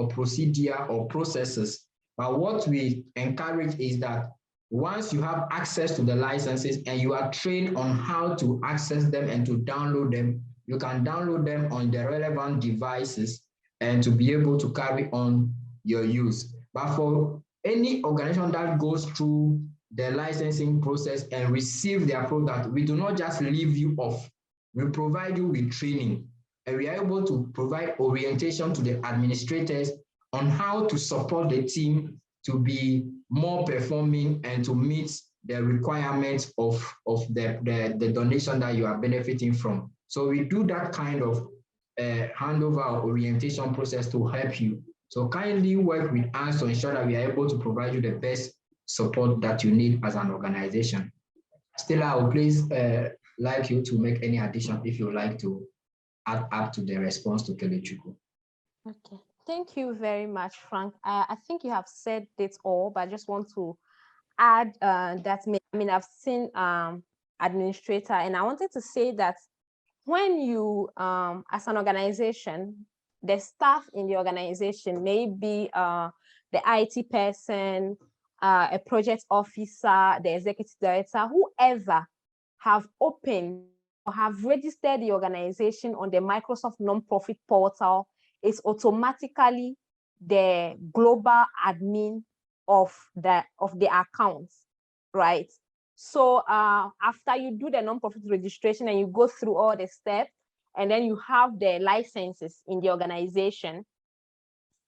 procedure or processes. But what we encourage is that once you have access to the licenses and you are trained on how to access them and to download them, you can download them on the relevant devices and to be able to carry on your use. But for any organization that goes through the licensing process and receive their product, we do not just leave you off. We provide you with training, and we are able to provide orientation to the administrators on how to support the team to be more performing and to meet the requirements of the donation that you are benefiting from. So we do that kind of handover orientation process to help you. So kindly work with us to ensure that we are able to provide you the best support that you need as an organization. Stella, I would please like you to make any addition if you would like to add up to the response to Kelechukwu. Okay, thank you very much, Frank. I think you have said it all, but I just want to add that, I mean, I've seen administrator, and I wanted to say that when you, as an organization, the staff in the organization may be the IT person, a project officer, the executive director, whoever have opened or have registered the organization on the Microsoft nonprofit portal is automatically the global admin of the accounts, right? So after you do the nonprofit registration and you go through all the steps, and then you have the licenses in the organization,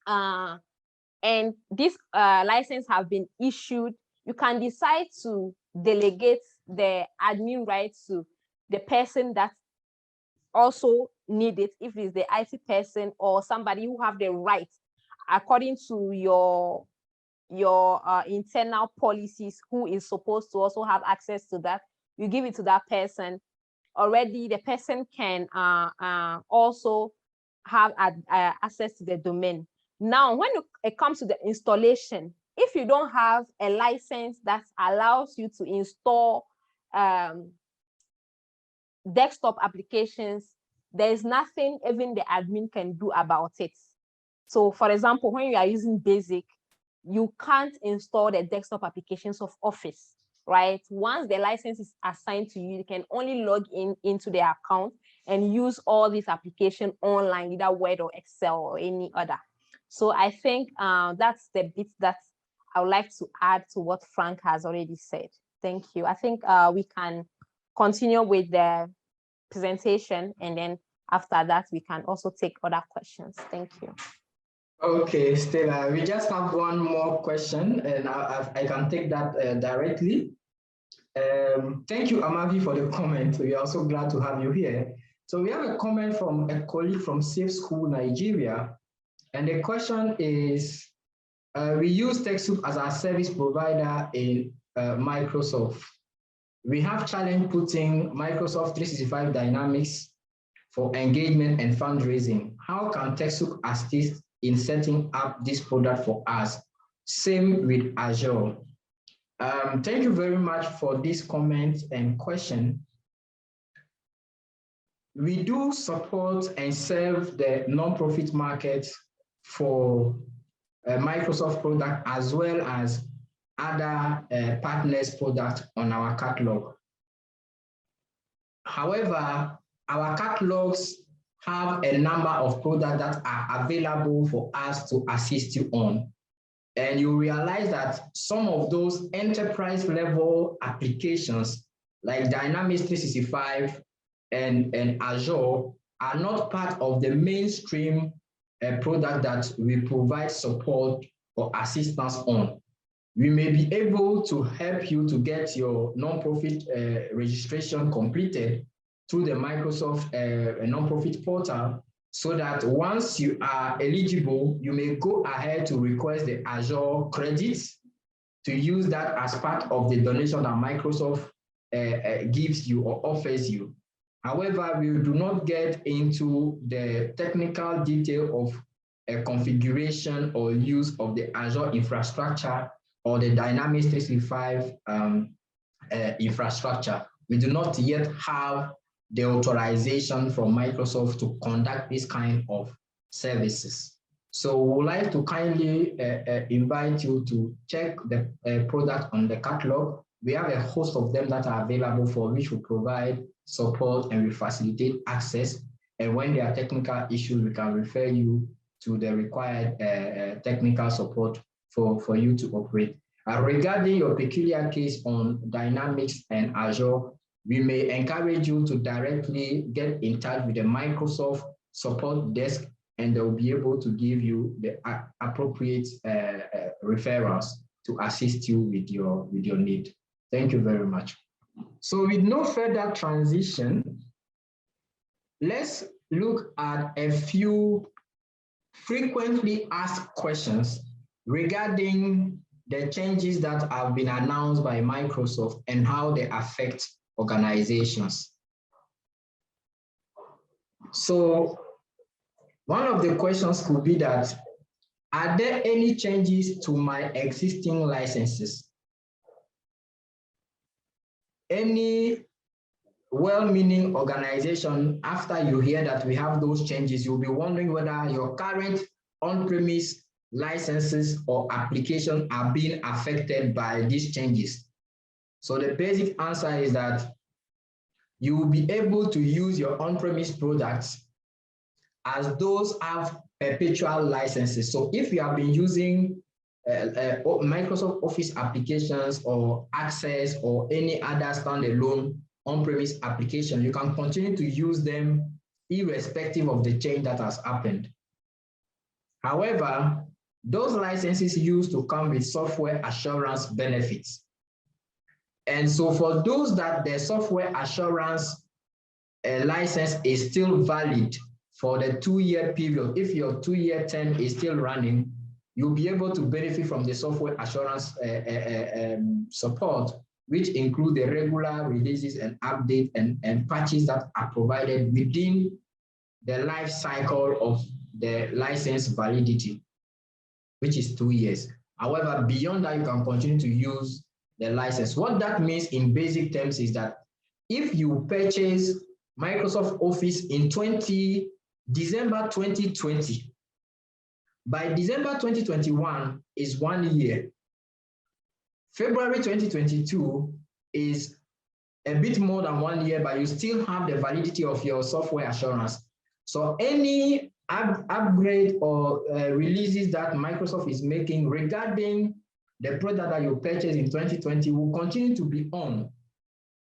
and this license have been issued, you can decide to delegate the admin rights to the person that also need it, if it's the IT person or somebody who have the right according to your internal policies, who is supposed to also have access to that. You give it to that person. Already the person can also have access to the domain. Now, when it comes to the installation, if you don't have a license that allows you to install desktop applications, there is nothing even the admin can do about it. So for example, when you are using Basic, you can't install the desktop applications of Office, right? Once the license is assigned to you, you can only log into the account and use all these applications online, either Word or Excel or any other. So I think that's the bit that I would like to add to what Frank has already said. Thank you. I think we can continue with the presentation, and then after that, we can also take other questions. Thank you. Okay, Stella, we just have one more question, and I can take that directly. Thank you, Amavi, for the comment. We are also glad to have you here. So we have a comment from a colleague from Safe School Nigeria, and the question is, we use TechSoup as our service provider in Microsoft. We have challenge putting Microsoft 365 Dynamics for engagement and fundraising. How can TechSoup assist in setting up this product for us? Same with Azure. Thank you very much for this comment and question. We do support and serve the nonprofit market for Microsoft product as well as other partners product on our catalog. However, our catalogs have a number of products that are available for us to assist you on. And you realize that some of those enterprise level applications like Dynamics 365 and Azure are not part of the mainstream product that we provide support or assistance on. We may be able to help you to get your nonprofit registration completed through the Microsoft nonprofit portal, so that once you are eligible, you may go ahead to request the Azure credits to use that as part of the donation that Microsoft gives you or offers you. However, we do not get into the technical detail of a configuration or use of the Azure infrastructure or the Dynamics 365 infrastructure. We do not yet have the authorization from Microsoft to conduct this kind of services. So we would like to kindly invite you to check the product on the catalog. We have a host of them that are available for which we provide support and we facilitate access. And when there are technical issues, we can refer you to the required technical support for you to operate. Regarding your peculiar case on Dynamics and Azure, we may encourage you to directly get in touch with the Microsoft support desk, and they'll be able to give you the appropriate referrals to assist you with your need. Thank you very much. So with no further transition, let's look at a few frequently asked questions regarding the changes that have been announced by Microsoft and how they affect organizations. So one of the questions could be that, are there any changes to my existing licenses? Any well-meaning organization, after you hear that we have those changes, you'll be wondering whether your current on-premise licenses or applications are being affected by these changes. So the basic answer is that you will be able to use your on-premise products as those have perpetual licenses. So if you have been using Microsoft Office applications or Access or any other standalone on-premise application, you can continue to use them irrespective of the change that has happened. However, those licenses used to come with software assurance benefits. And so for those that the software assurance license is still valid for the 2-year period, if your 2-year term is still running, you'll be able to benefit from the software assurance support, which include the regular releases and updates and patches that are provided within the life cycle of the license validity, which is 2 years. However, beyond that, you can continue to use the license. What that means in basic terms is that if you purchase Microsoft Office in December 2020, by December 2021 is 1 year. February 2022 is a bit more than 1 year, but you still have the validity of your software assurance. So any upgrade or releases that Microsoft is making regarding the product that you purchased in 2020 will continue to be on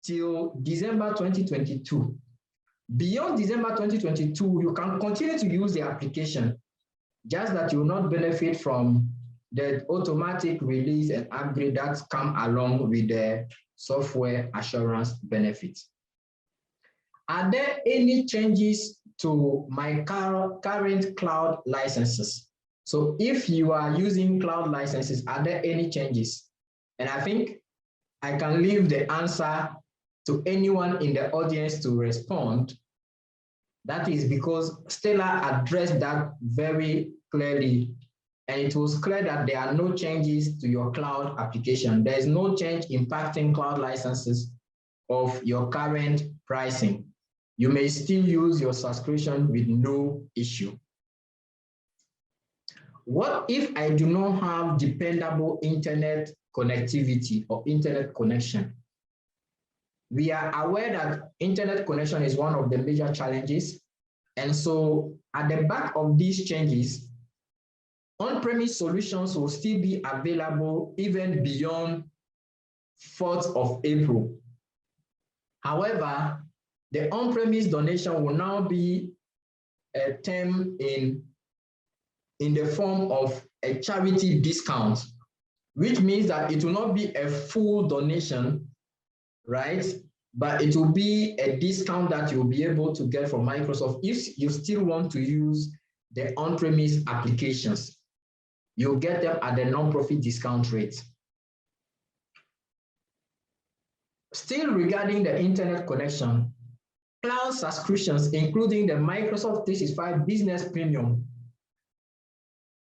till December 2022. Beyond December 2022, you can continue to use the application, just that you will not benefit from the automatic release and upgrade that come along with the software assurance benefits. Are there any changes to my current cloud licenses? So if you are using cloud licenses, are there any changes? And I think I can leave the answer to anyone in the audience to respond. That is because Stella addressed that very clearly, and it was clear that there are no changes to your cloud application. There is no change impacting cloud licenses of your current pricing. You may still use your subscription with no issue. What if I do not have dependable internet connectivity or internet connection? We are aware that internet connection is one of the major challenges. And so at the back of these changes, on-premise solutions will still be available even beyond 4th of April. However, the on-premise donation will now be a term in the form of a charity discount, which means that it will not be a full donation, right? But it will be a discount that you'll be able to get from Microsoft if you still want to use the on-premise applications. You'll get them at the non-profit discount rate. Still regarding the internet connection, cloud subscriptions, including the Microsoft 365 Business Premium,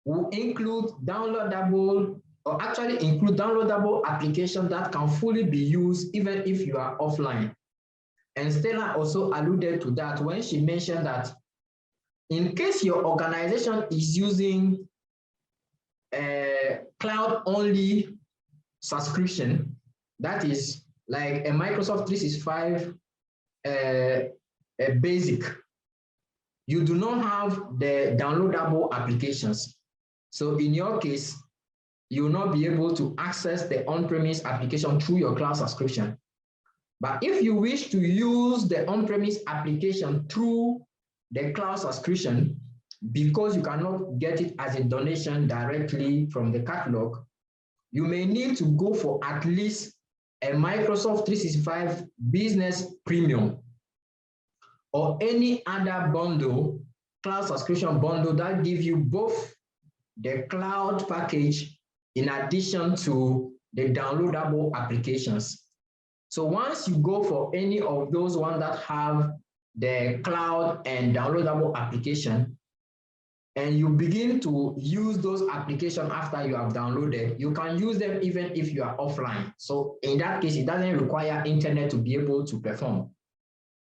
will include downloadable, or actually include downloadable applications that can fully be used even if you are offline. And Stella also alluded to that when she mentioned that in case your organization is using a cloud-only subscription, that is like a Microsoft 365 a basic, you do not have the downloadable applications. So in your case, you will not be able to access the on-premise application through your cloud subscription. But if you wish to use the on-premise application through the cloud subscription, because you cannot get it as a donation directly from the catalog, you may need to go for at least a Microsoft 365 Business Premium or any other bundle, cloud subscription bundle that gives you both the cloud package in addition to the downloadable applications. So once you go for any of those ones that have the cloud and downloadable application, and you begin to use those applications after you have downloaded, you can use them even if you are offline. So in that case, it doesn't require internet to be able to perform.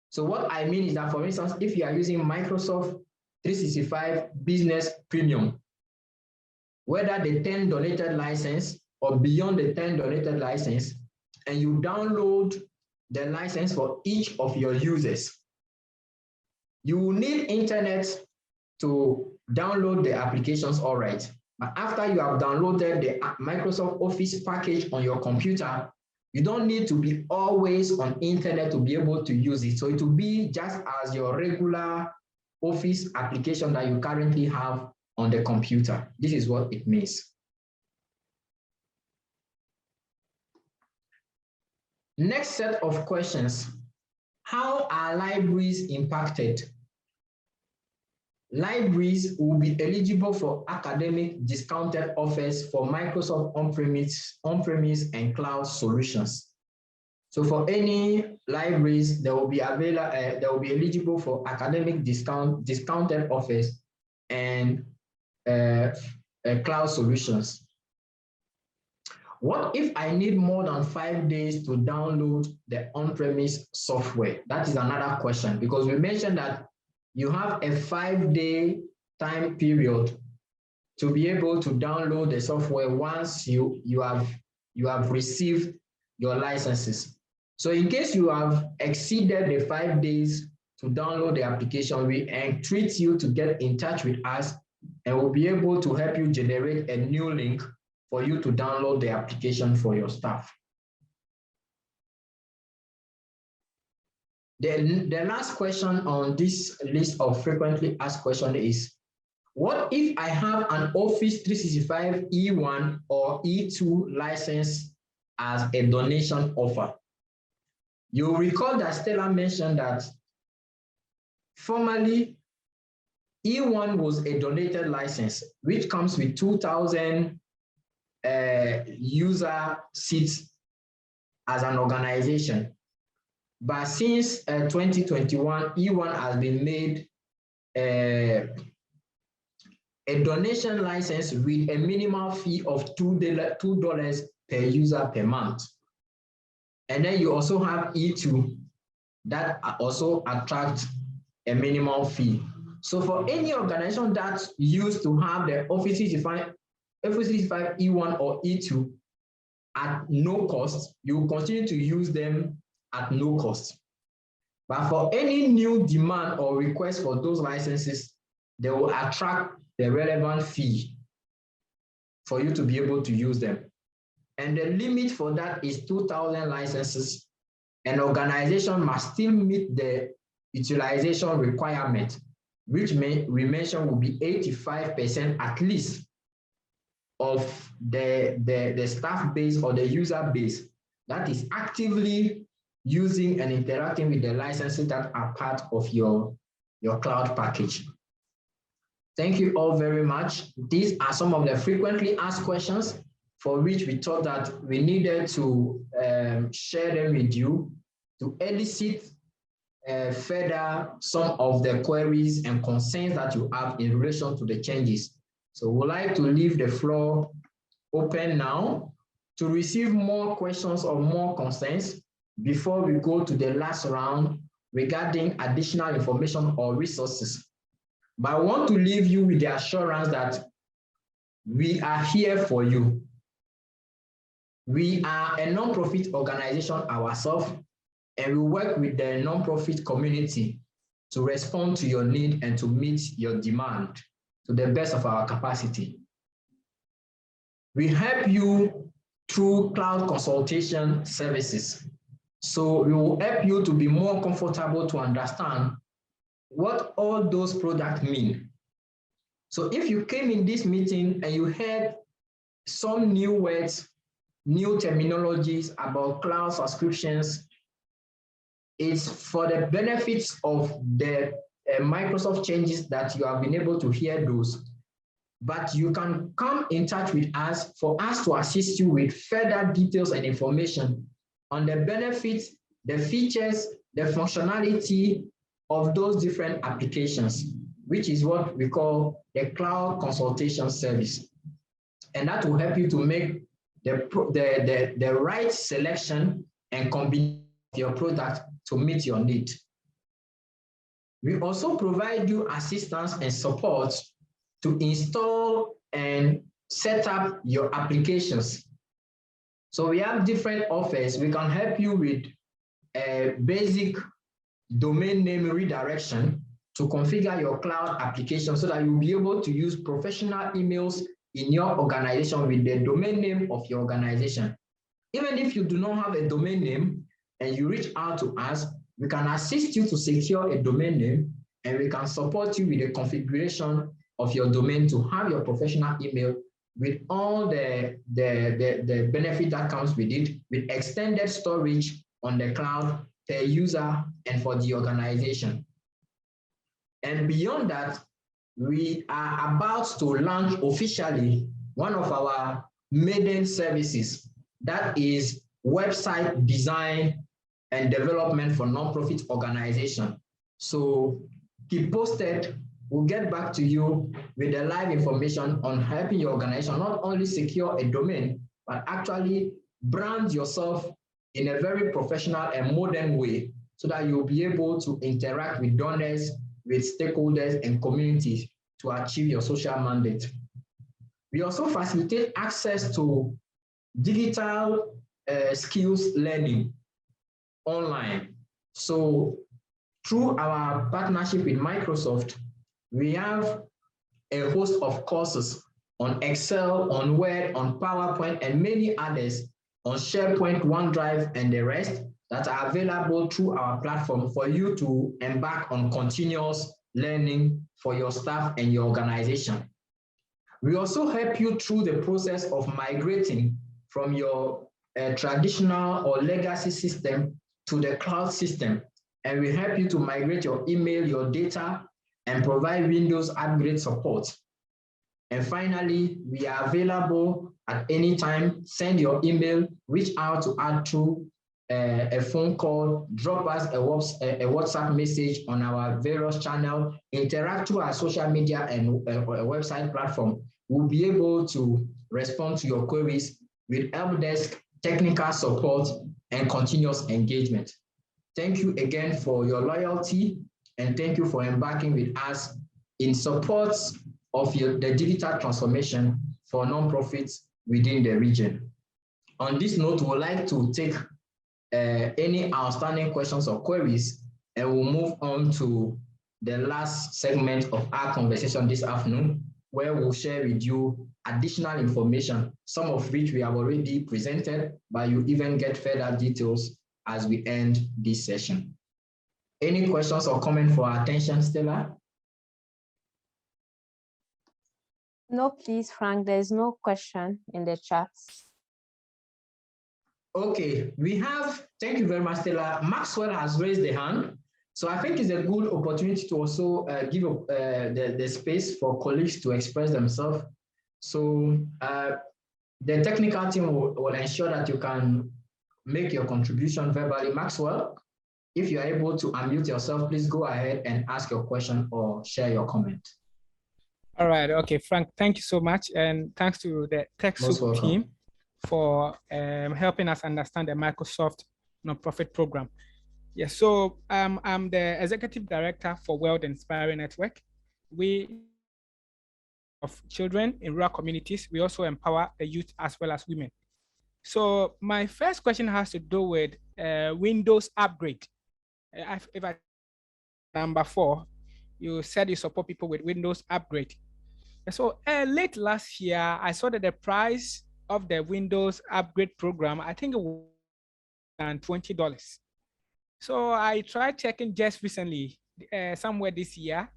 So what I mean is that, for instance, if you are using Microsoft 365 Business Premium, whether the 10 donated license or beyond the 10 donated license, and you download the license for each of your users, you will need internet to download the applications, all right. But after you have downloaded the Microsoft Office package on your computer, you don't need to be always on internet to be able to use it. So it will be just as your regular Office application that you currently have on the computer. This is what it means. Next set of questions. How are libraries impacted? Libraries will be eligible for academic discounted offers for Microsoft on-premise and cloud solutions. So for any libraries, they will be eligible for academic discounted offers and cloud solutions. What if I need more than 5 days to download the on-premise software? That is another question, because we mentioned that you have a 5-day time period to be able to download the software once you have received your licenses. So in case you have exceeded the 5 days to download the application, we entreat you to get in touch with us, and we'll be able to help you generate a new link for you to download the application for your staff. The last question on this list of frequently asked questions is, what if I have an Office 365 E1 or E2 license as a donation offer? You'll recall that Stella mentioned that formerly E1 was a donated license, which comes with 2,000 user seats as an organization. But since 2021, E1 has been made a donation license with a minimal fee of $2 per user per month. And then you also have E2 that also attracts a minimal fee. So for any organization that's used to have the Office 365 E1 or E2 at no cost, you will continue to use them at no cost. But for any new demand or request for those licenses, they will attract the relevant fee. for you to be able to use them. And the limit for that is 2,000 licenses. An organization must still meet the utilization requirement, which we mentioned will be 85% at least of the staff base or the user base that is actively using and interacting with the licenses that are part of your cloud package. Thank you all very much. These are some of the frequently asked questions for which we thought that we needed to share them with you to elicit further some of the queries and concerns that you have in relation to the changes. So we'd like to leave the floor open now to receive more questions or more concerns before we go to the last round regarding additional information or resources. But I want to leave you with the assurance that we are here for you. We are a non-profit organization ourselves, and we work with the non-profit community to respond to your need and to meet your demand to the best of our capacity. We help you through cloud consultation services. So we will help you to be more comfortable to understand what all those products mean. So if you came in this meeting and you heard some new words, new terminologies about cloud subscriptions, it's for the benefits of the Microsoft changes that you have been able to hear those. But you can come in touch with us for us to assist you with further details and information on the benefits, the features, the functionality of those different applications, which is what we call the cloud consultation service. And that will help you to make the right selection and combination of your product to meet your need. We also provide you assistance and support to install and set up your applications. So we have different offers. We can help you with a basic domain name redirection to configure your cloud application so that you'll be able to use professional emails in your organization with the domain name of your organization. Even if you do not have a domain name and you reach out to us, we can assist you to secure a domain name, and we can support you with the configuration of your domain to have your professional email with all the benefit that comes with it, with extended storage on the cloud per user and for the organization. And beyond that, we are about to launch officially one of our maiden services, that is website design and development for nonprofit organization. So keep posted. We'll get back to you with the live information on helping your organization not only secure a domain, but actually brand yourself in a very professional and modern way so that you'll be able to interact with donors, with stakeholders and communities to achieve your social mandate. We also facilitate access to digital skills learning online. So through our partnership with Microsoft, we have a host of courses on Excel, on Word, on PowerPoint, and many others on SharePoint, OneDrive, and the rest that are available through our platform for you to embark on continuous learning for your staff and your organization. We also help you through the process of migrating from your traditional or legacy system to the cloud system. And we help you to migrate your email, your data, and provide Windows upgrade support. And finally, we are available at any time. Send your email, reach out to us through a phone call, drop us a WhatsApp message on our various channels, interact through our social media and a website platform. We'll be able to respond to your queries with help desk, technical support, and continuous engagement. Thank you again for your loyalty, and thank you for embarking with us in support of the digital transformation for nonprofits within the region. On this note, we would like to take any outstanding questions or queries, and we'll move on to the last segment of our conversation this afternoon, where we'll share with you additional information, some of which we have already presented, but you even get further details as we end this session. Any questions or comments for our attention, Stella? No, please, Frank, there's no question in the chat. Okay, thank you very much, Stella. Maxwell has raised the hand. So I think it's a good opportunity to also give the space for colleagues to express themselves. So the technical team will ensure that you can make your contribution verbally. Maxwell, if you are able to unmute yourself, please go ahead and ask your question or share your comment. All right, okay, Frank, thank you so much. And thanks to the TechSoup team for helping us understand the Microsoft nonprofit program. Yes, so I'm the executive director for World Inspiring Network. We of children in rural communities. We also empower the youth as well as women. So my first question has to do with Windows upgrade. If I number 4, you said you support people with Windows upgrade. So late last year, I saw that the price of the Windows upgrade program, I think it was $20. So I tried checking just recently, somewhere this year,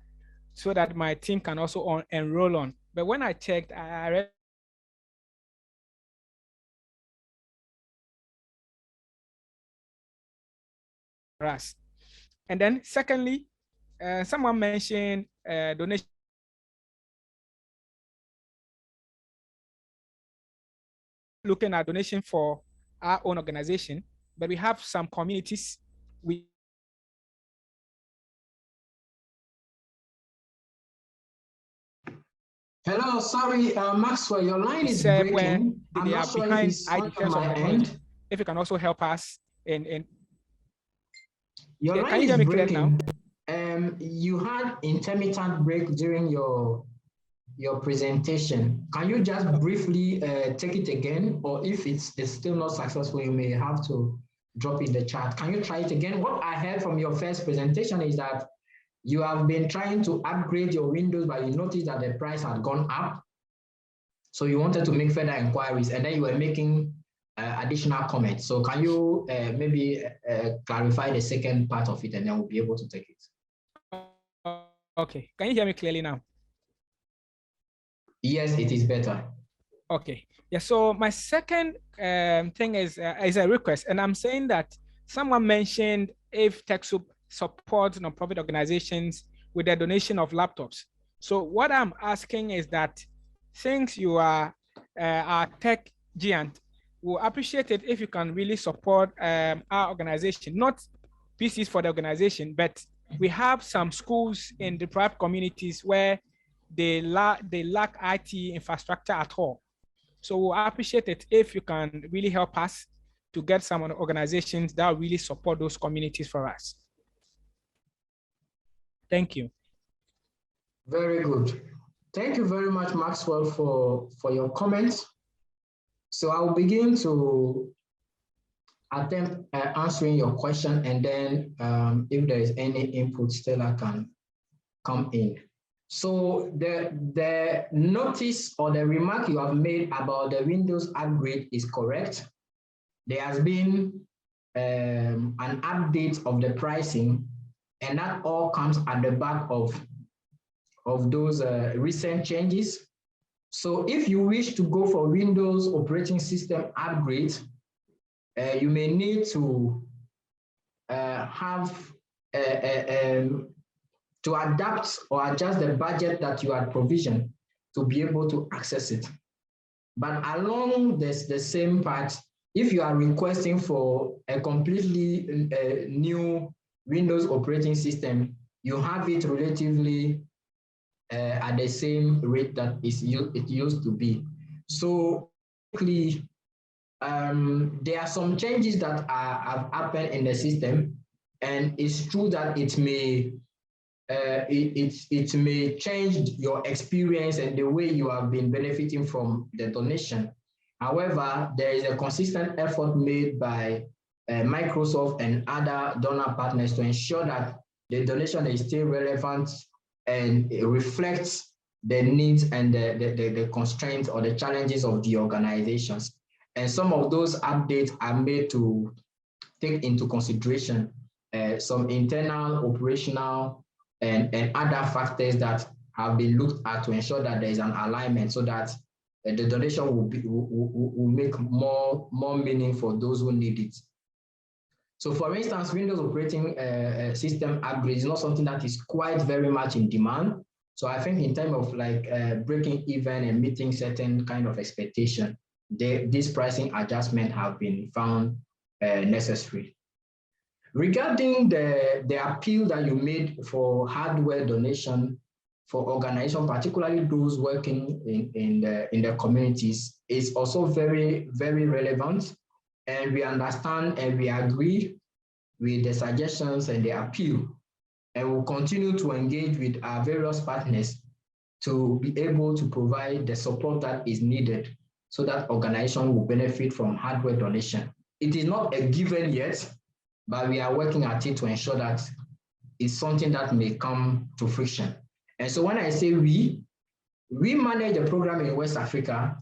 so that my team can also enroll on. But when I checked, I read us. And then secondly, someone mentioned donation. Looking at donation for our own organization, but we have some communities Hello, sorry, Maxwell, your line is breaking. When they are sure behind items of technology. If you can also help us in your line is breaking. You had intermittent break during your presentation. Can you just briefly take it again? Or if it's still not successful, you may have to drop in the chat. Can you try it again? What I heard from your first presentation is that you have been trying to upgrade your Windows, but you noticed that the price had gone up. So you wanted to make further inquiries, and then you were making additional comments. So can you maybe clarify the second part of it, and then we'll be able to take it. Okay, can you hear me clearly now? Yes, it is better. Okay, yeah, so my second thing is a request, and I'm saying that someone mentioned if TechSoup supports nonprofit organizations with the donation of laptops. So what I'm asking is that since you are our tech giant, we'll appreciate it if you can really support our organization, not PCs for the organization, but we have some schools in deprived communities where they lack IT infrastructure at all. So we'll appreciate it if you can really help us to get some organizations that really support those communities for us. Thank you. Very good. Thank you very much, Maxwell, for your comments. So I'll begin to attempt answering your question, and then if there is any input, Stella can come in. So the notice or the remark you have made about the Windows upgrade is correct. There has been an update of the pricing, and that all comes at the back of those recent changes. So if you wish to go for Windows operating system upgrade, you may need to to adapt or adjust the budget that you had provisioned to be able to access it. But along the same path, if you are requesting for a completely new Windows operating system, you have it relatively at the same rate that it used to be. So basically, there are some changes that have happened in the system, and it's true that it may change your experience and the way you have been benefiting from the donation. However, there is a consistent effort made by Microsoft and other donor partners to ensure that the donation is still relevant and it reflects the needs and the constraints or the challenges of the organizations. And some of those updates are made to take into consideration some internal, operational, and other factors that have been looked at to ensure that there is an alignment so that the donation will make more meaning for those who need it. So for instance, Windows operating system upgrade is not something that is quite very much in demand. So I think in terms of like breaking even and meeting certain kind of expectation, this pricing adjustment have been found necessary. Regarding the appeal that you made for hardware donation for organizations, particularly those working in the communities, is also very, very relevant. And we understand and we agree with the suggestions and the appeal. And we'll continue to engage with our various partners to be able to provide the support that is needed so that organization will benefit from hardware donation. It is not a given yet, but we are working at it to ensure that it's something that may come to fruition. And so when I say we manage the program in West Africa,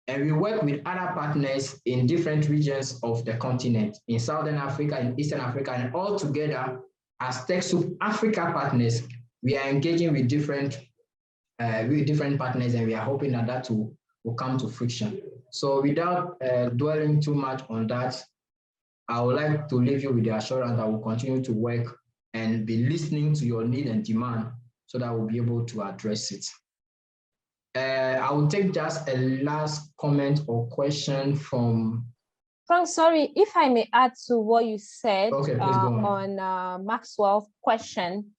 and we work with other partners in different regions of the continent, in Southern Africa, in Eastern Africa, and all together as TechSoup Africa partners, we are engaging with different partners, and we are hoping that that will come to fruition. So without dwelling too much on that, I would like to leave you with the assurance that we'll continue to work and be listening to your need and demand so that we'll be able to address it. I will take just a last comment or question from... Frank, sorry, if I may add to what you said. Okay, please go on. Maxwell's question.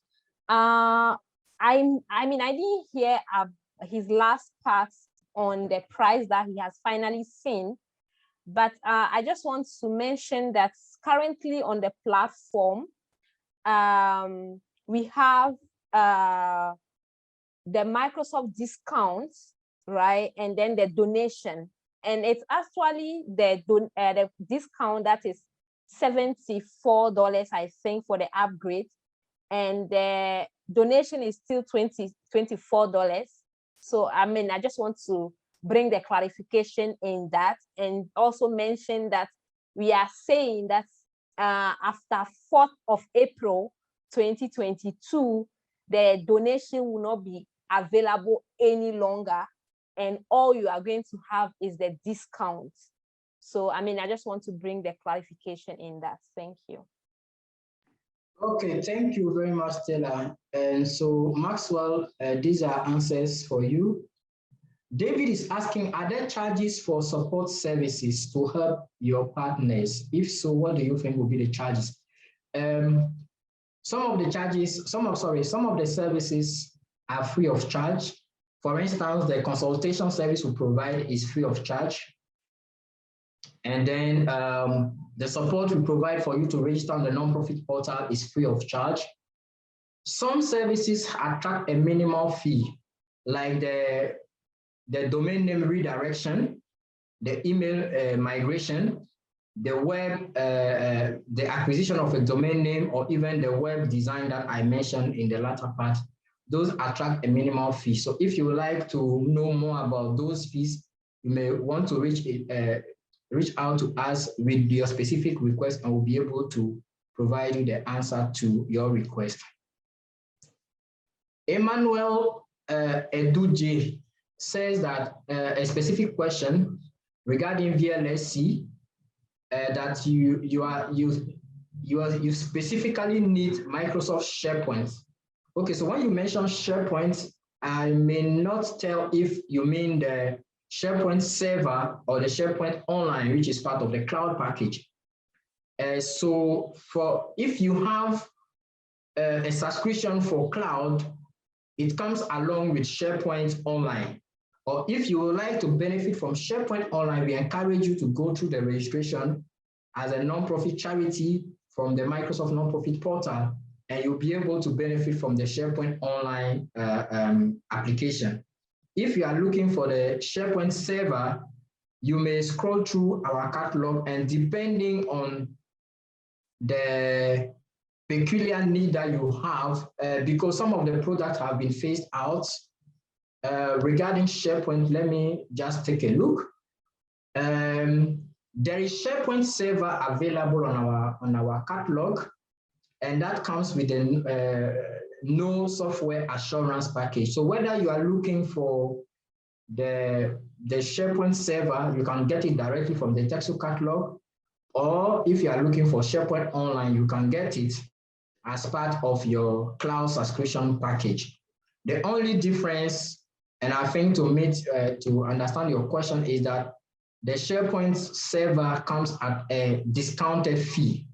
I mean, I didn't hear his last part on the price that he has finally seen, but I just want to mention that currently on the platform, we have the Microsoft discounts, right? And then the donation. And it's actually the discount that is $74, I think, for the upgrade. And the donation is still $24. So, I mean, I just want to bring the clarification in that and also mention that we are saying that after 4th of April, 2022, the donation will not be available any longer, and all you are going to have is the discount. So, I mean, I just want to bring the clarification in that. Thank you. Okay, thank you very much, Stella. And so, Maxwell, these are answers for you. David is asking, are there charges for support services to help your partners? If so, what do you think will be the charges? Some of the services are free of charge. For instance, the consultation service we provide is free of charge. And then the support we provide for you to register on the nonprofit portal is free of charge. Some services attract a minimal fee, like the domain name redirection, the email migration, the web, the acquisition of a domain name, or even the web design that I mentioned in the latter part. Those attract a minimal fee. So if you would like to know more about those fees, you may want to reach out to us with your specific request, and we'll be able to provide you the answer to your request. Emmanuel Eduje says that a specific question regarding VLSC, that you specifically need Microsoft SharePoint. Okay, so when you mention SharePoint, I may not tell if you mean the SharePoint server or the SharePoint online, which is part of the cloud package. So if you have a subscription for cloud, it comes along with SharePoint online. Or if you would like to benefit from SharePoint online, we encourage you to go through the registration as a nonprofit charity from the Microsoft nonprofit portal, and you'll be able to benefit from the SharePoint online application. If you are looking for the SharePoint server, you may scroll through our catalog, and depending on the peculiar need that you have, because some of the products have been phased out, regarding SharePoint, let me just take a look. There is SharePoint server available on our catalog, and that comes with a no software assurance package. So whether you are looking for the SharePoint server, you can get it directly from the TechSoup catalog, or if you are looking for SharePoint Online, you can get it as part of your cloud subscription package. The only difference, and I think to understand your question, is that the SharePoint server comes at a discounted fee,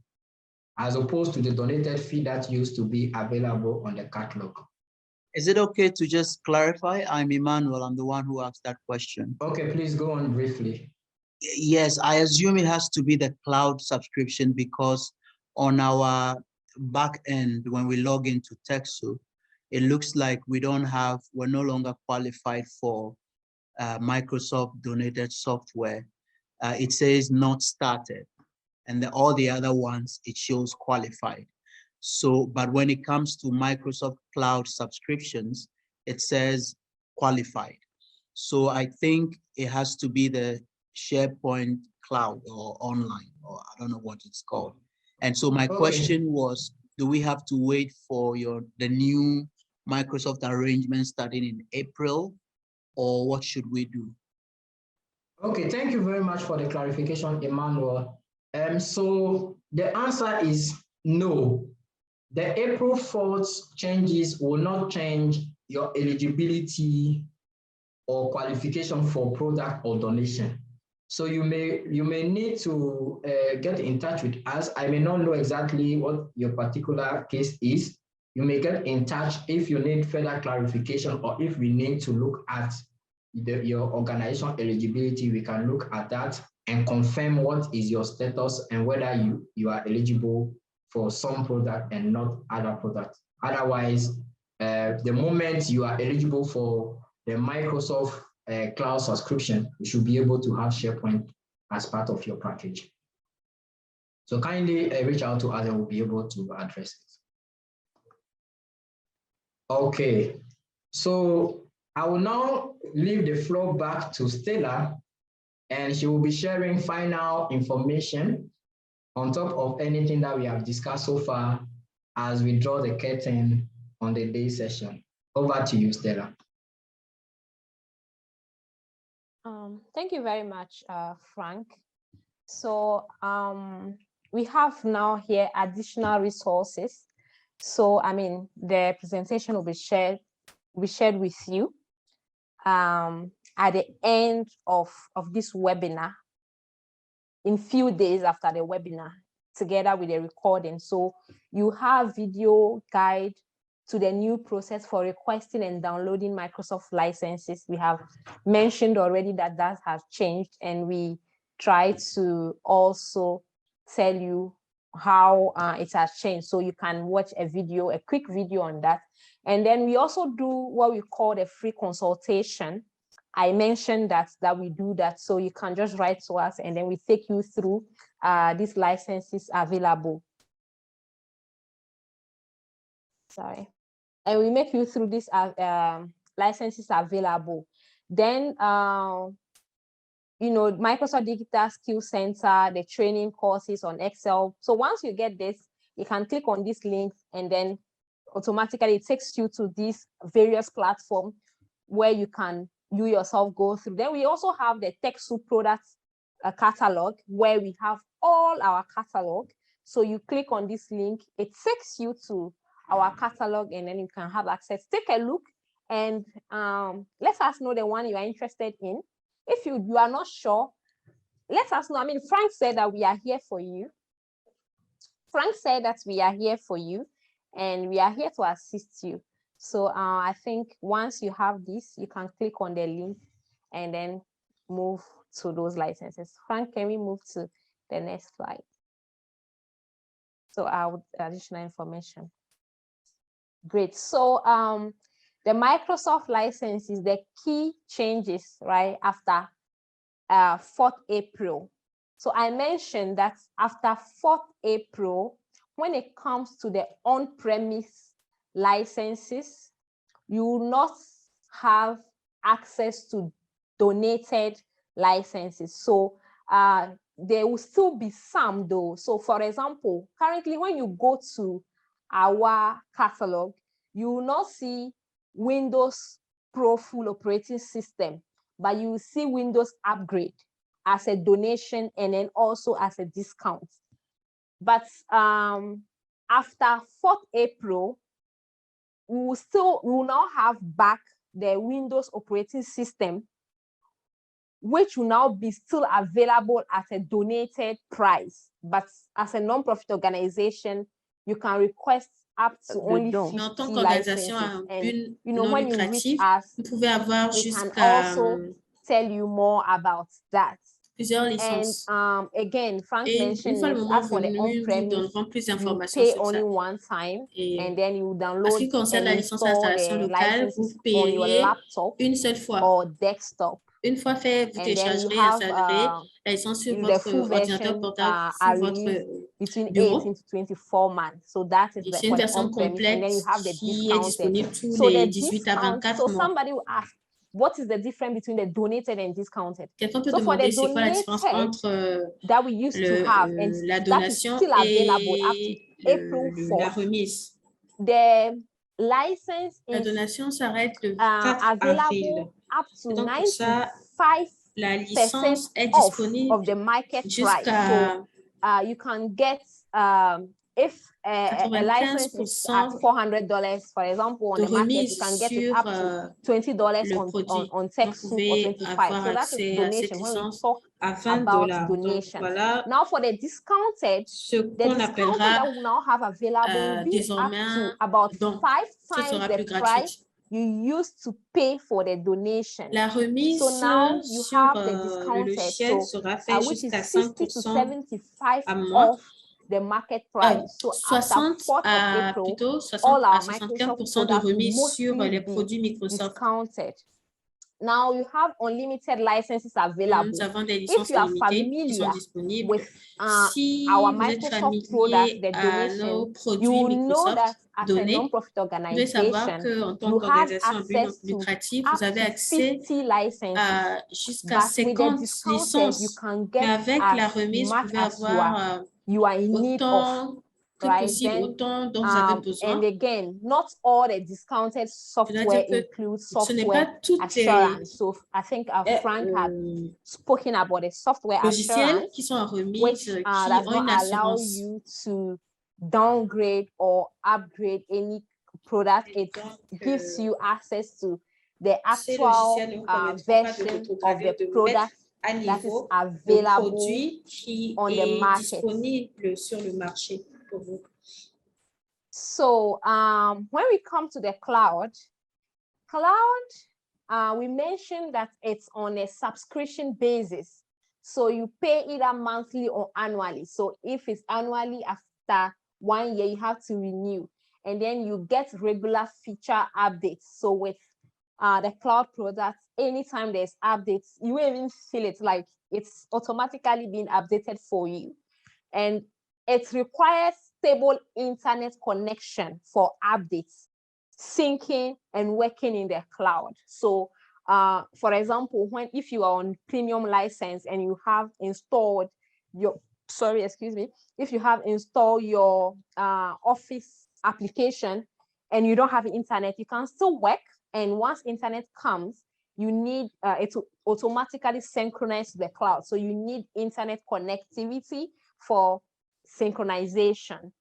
as opposed to the donated fee that used to be available on the catalog. Is it okay to just clarify? I'm Emmanuel, I'm the one who asked that question. Okay, please go on briefly. Yes, I assume it has to be the cloud subscription because on our back end, when we log into TechSoup, it looks like we're no longer qualified for Microsoft donated software. It says not started, and all the other ones, it shows qualified. So, but when it comes to Microsoft Cloud subscriptions, it says qualified. So I think it has to be the SharePoint Cloud or online, or I don't know what it's called. And so my question was, do we have to wait for the new Microsoft arrangement starting in April, or what should we do? Okay, thank you very much for the clarification, Emmanuel. So the answer is no. The April 4th changes will not change your eligibility or qualification for product or donation. So you may need to get in touch with us. I may not know exactly what your particular case is. You may get in touch if you need further clarification, or if we need to look at your organization eligibility. We can look at that and confirm what is your status and whether you are eligible for some product and not other products. Otherwise, the moment you are eligible for the Microsoft cloud subscription, you should be able to have SharePoint as part of your package. So kindly reach out to us and we'll be able to address it. Okay, so I will now leave the floor back to Stella, and she will be sharing final information on top of anything that we have discussed so far as we draw the curtain on the day session. Over to you, Stella. Thank you very much, Frank. So we have now here additional resources. So, I mean, the presentation will be shared with you at the end of this webinar, in few days after the webinar, together with the recording. So you have video guide to the new process for requesting and downloading Microsoft licenses. We have mentioned already that has changed, and we try to also tell you how it has changed. So you can watch a quick video on that. And then we also do what we call the free consultation. I mentioned that we do that. So you can just write to us and then we take you through these licenses available. Sorry. And we make you through these licenses available. Then, you know, Microsoft Digital Skills Center, the training courses on Excel. So once you get this, you can click on this link and then automatically it takes you to these various platforms where you yourself go through. Then we also have the TechSoup products catalog, where we have all our catalog. So you click on this link, it takes you to our catalog, and then you can have access. Take a look and let us know the one you are interested in. If you are not sure, let us know. I mean, Frank said that we are here for you. Frank said that we are here for you, and we are here to assist you. So I think once you have this, you can click on the link and then move to those licenses. Frank, can we move to the next slide? So our additional information. Great. So the Microsoft license is the key changes, right, after 4th April. So I mentioned that after 4th April, when it comes to the on-premise licenses, you will not have access to donated licenses. So there will still be some though. So for example, currently when you go to our catalog, you will not see Windows Pro full operating system, but you will see Windows Upgrade as a donation and then also as a discount. But after 4th April, we will now have back the Windows operating system, which will now be still available at a donated price. But as a non-profit organization, you can request up to only 50 licenses. And, you know, when you reach us, we can also tell you more about that. And again, Frank mentioned it, as for the on-premise, you pay only one time, and then you download and install the licenses on your laptop or desktop. Une fois fait, vous téléchargerez et installerez la licence sur votre ordinateur portable, sur votre between bureau. 18 to 24 months. So that is c'est une version complète qui est disponible tous les 18 à 24 mois. Somebody will ask, what is the difference between the donated and discounted? Quelqu'un peut demander c'est quoi la différence entre that we used to have and la donation still available up to April 4th. La remise. The license la donation s'arrête le 4 avril. Up to donc 95% la licence est disponible of the market price. So you can get if a license is at $400, for example, on the market, you can get it up to $20 on TechSoup or 25. So that's a donation when we talk about donation. Donc, voilà, now for the discounted, qu'on appellera that we now have available will be up to about 5 times the price you used to pay for the donation. La remise so now you sur have the discounted, le logiciel sera faite jusqu'à 5% à moins. The market price. So 60 à April, plutôt 60 à 65% de remise sur les produits Microsoft. Discounted. Now you have unlimited licenses available. Nous avons des licences illimitées qui sont disponibles. With, si our vous êtes Microsoft familier products, à nos produits you Microsoft know that donnés, as a non-profit vous devez organization, savoir qu'en tant qu'organisation à but non lucratif, vous avez accès à jusqu'à 50 licences. Mais avec la remise, vous pouvez avoir autant que possible, autant dont vous avez besoin. And again, not all the discounted software includes software assurance. So I think Frank had spoken about the software assurance, qui sont en remise, which does not allow you to downgrade or upgrade any product. It gives you access to the actual version of the product that is available on the market. Disponible sur le marché pour vous. So when we come to the cloud, we mentioned that it's on a subscription basis. So you pay either monthly or annually. So if it's annually, after 1 year, you have to renew. And then you get regular feature updates. So with the cloud products, anytime there's updates, you even feel it like it's automatically being updated for you. And it requires stable internet connection for updates, syncing and working in the cloud. So for example, if you are on premium license and you have installed your, if you have installed your Office application and you don't have internet, you can still work. And once internet comes, you need it to automatically synchronize to the cloud. So you need internet connectivity for synchronization.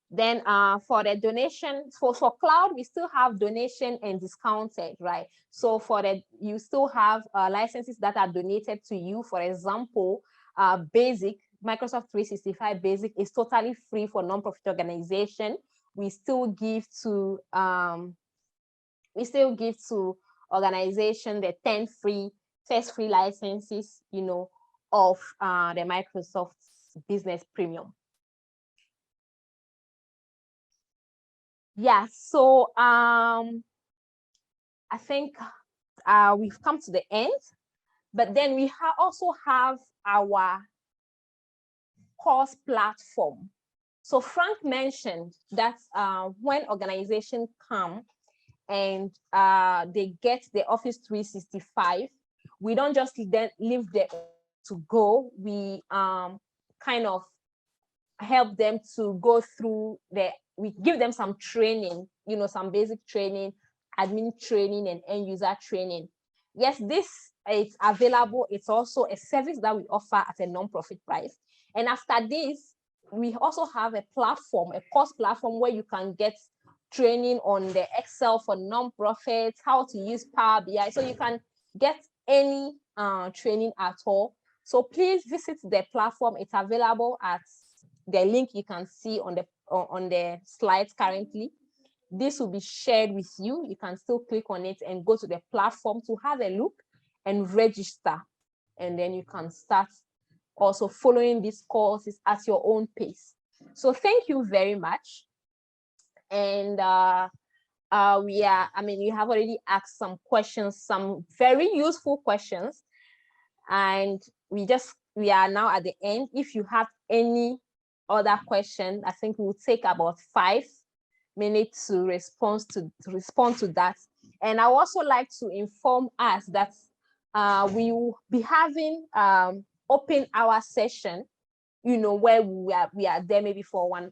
Then for the donation, for cloud, we still have donation and discounted, right? So for that, you still have licenses that are donated to you. For example, Basic, Microsoft 365 Basic is totally free for non-profit organization. We still give to organization the 10 first free licenses, you know, of the Microsoft Business Premium. Yeah, so I think we've come to the end, but then we also have our course platform. So Frank mentioned that when organizations come and they get the Office 365, we don't just then leave them to go. We kind of help them to go through we give them some training, some basic training, admin training, and end user training. Yes, this is available. It's also a service that we offer at a non-profit price. And after this, we also have a platform, a course platform, where you can get training on the Excel for non-profits, how to use Power BI. So you can get any training at all. So please visit the platform. It's available at the link you can see on the slides currently. This will be shared with you. You can still click on it and go to the platform to have a look and register. And then you can start also following these courses at your own pace. So thank you very much. And we have already asked some questions, some very useful questions. And we are now at the end. If you have any other question, I think we'll take about 5 minutes to respond to that. And I also like to inform us that we will be having open hour session, where we are there maybe for one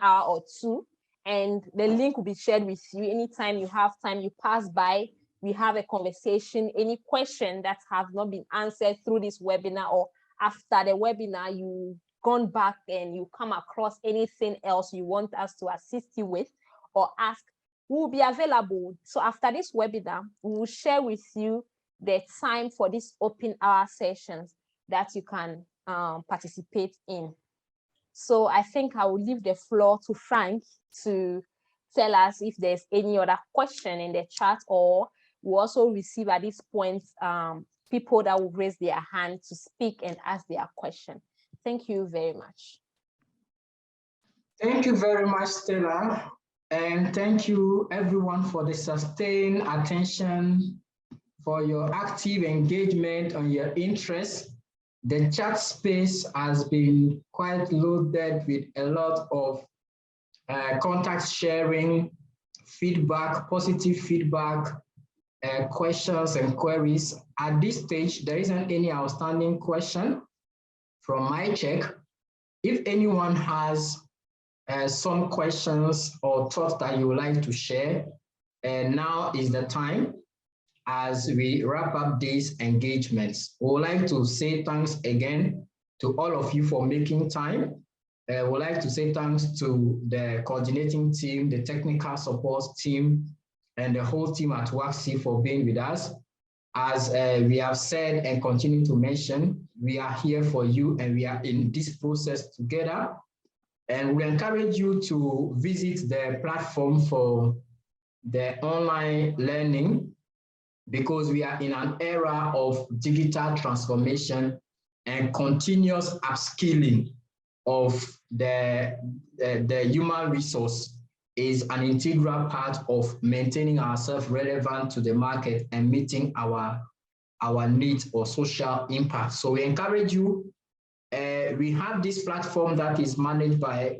hour or 2, and the link will be shared with you. Anytime you have time, you pass by, we have a conversation. Any question that have not been answered through this webinar, or after the webinar, you've gone back and you come across anything else you want us to assist you with or ask, we will be available. So after this webinar, we will share with you the time for these open hour sessions that you can participate in. So I think I will leave the floor to Frank to tell us if there's any other question in the chat, or we'll also receive at this point people that will raise their hand to speak and ask their question. Thank you very much. Thank you very much, Stella. And thank you everyone for the sustained attention, for your active engagement and your interest. The chat space has been quite loaded with a lot of contact sharing, feedback, positive feedback, questions and queries. At this stage, there isn't any outstanding question from my check. If anyone has some questions or thoughts that you would like to share, now is the time. As we wrap up these engagements, we would like to say thanks again to all of you for making time. We would like to say thanks to the coordinating team, the technical support team, and the whole team at WACC for being with us. As we have said and continue to mention, we are here for you and we are in this process together. And we encourage you to visit the platform for the online learning, because we are in an era of digital transformation and continuous upskilling of the human resource is an integral part of maintaining ourselves relevant to the market and meeting our needs or social impact. So we encourage you. We have this platform that is managed by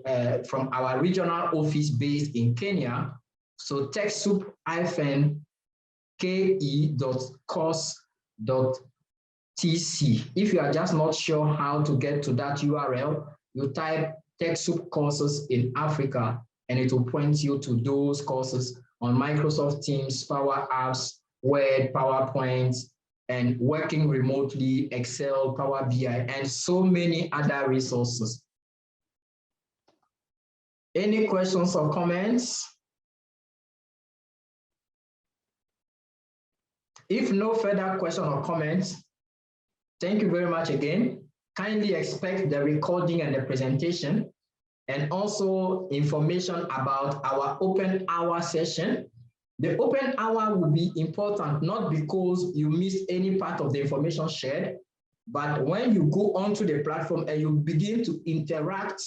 from our regional office based in Kenya. So TechSoup-ke.course.tc. If you are just not sure how to get to that URL, you type TechSoup courses in Africa, and it will point you to those courses on Microsoft Teams, Power Apps, Word, PowerPoint, and working remotely, Excel, Power BI, and so many other resources. Any questions or comments? If no further questions or comments, thank you very much again. Kindly expect the recording and the presentation, and also information about our open hour session. The open hour will be important, not because you missed any part of the information shared, but when you go onto the platform and you begin to interact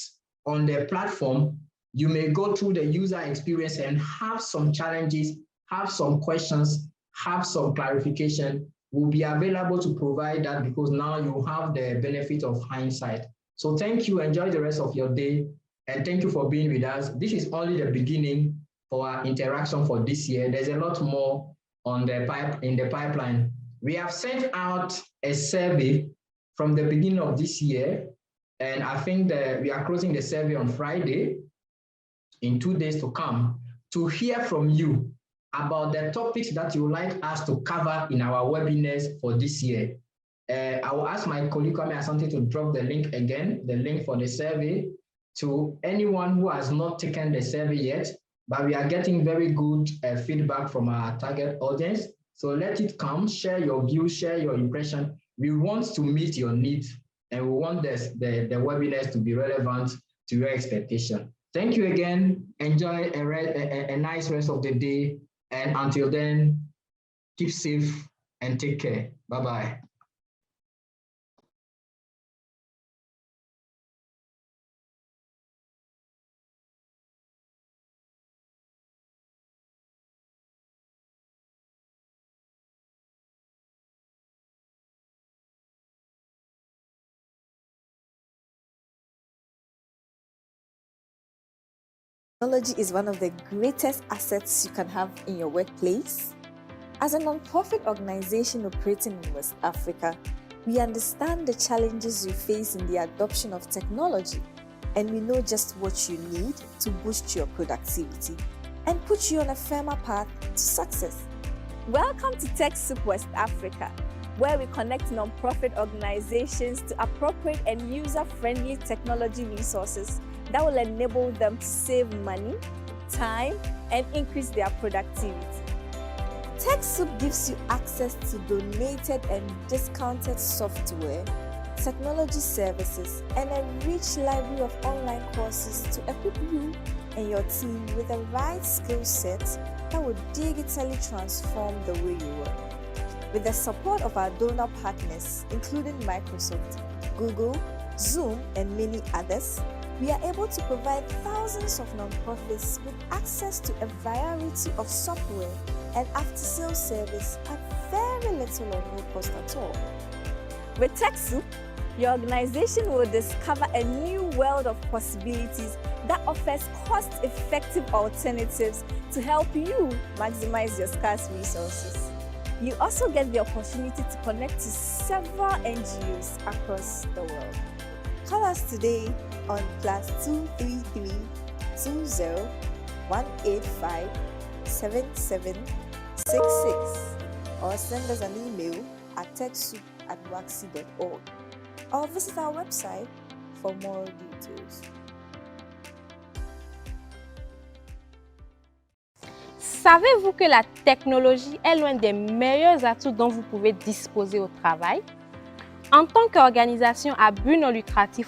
on the platform, you may go through the user experience and have some challenges, have some questions, have some clarification. We'll be available to provide that, because now you have the benefit of hindsight. So thank you, enjoy the rest of your day, and thank you for being with us. This is only the beginning for our interaction for this year. There's a lot more on the pipeline. We have sent out a survey from the beginning of this year, and I think that we are closing the survey on Friday in 2 days to come to hear from you about the topics that you would like us to cover in our webinars for this year. I will ask my colleague Kwame Asante to drop the link again, the link for the survey, to anyone who has not taken the survey yet, but we are getting very good feedback from our target audience. So let it come, share your views, share your impression. We want to meet your needs, and we want the webinars to be relevant to your expectation. Thank you again. Enjoy a nice rest of the day. And until then, keep safe and take care. Bye-bye. Technology is one of the greatest assets you can have in your workplace. As a non-profit organization operating in West Africa, we understand the challenges you face in the adoption of technology, and we know just what you need to boost your productivity and put you on a firmer path to success. Welcome to TechSoup West Africa, where we connect non-profit organizations to appropriate and user-friendly technology resources that will enable them to save money, time, and increase their productivity. TechSoup gives you access to donated and discounted software, technology services, and a rich library of online courses to equip you and your team with the right skill sets that will digitally transform the way you work. With the support of our donor partners, including Microsoft, Google, Zoom, and many others, we are able to provide thousands of nonprofits with access to a variety of software and after-sales service at very little or no cost at all. With TechSoup, your organization will discover a new world of possibilities that offers cost-effective alternatives to help you maximize your scarce resources. You also get the opportunity to connect to several NGOs across the world. Call us today on +233 20 185 7766 or send us an email at techsoup@waxy.org or visit our website for more details. Savez-vous que la technologie est l'un des meilleurs atouts dont vous pouvez disposer au travail? En tant qu'organisation à but non lucratif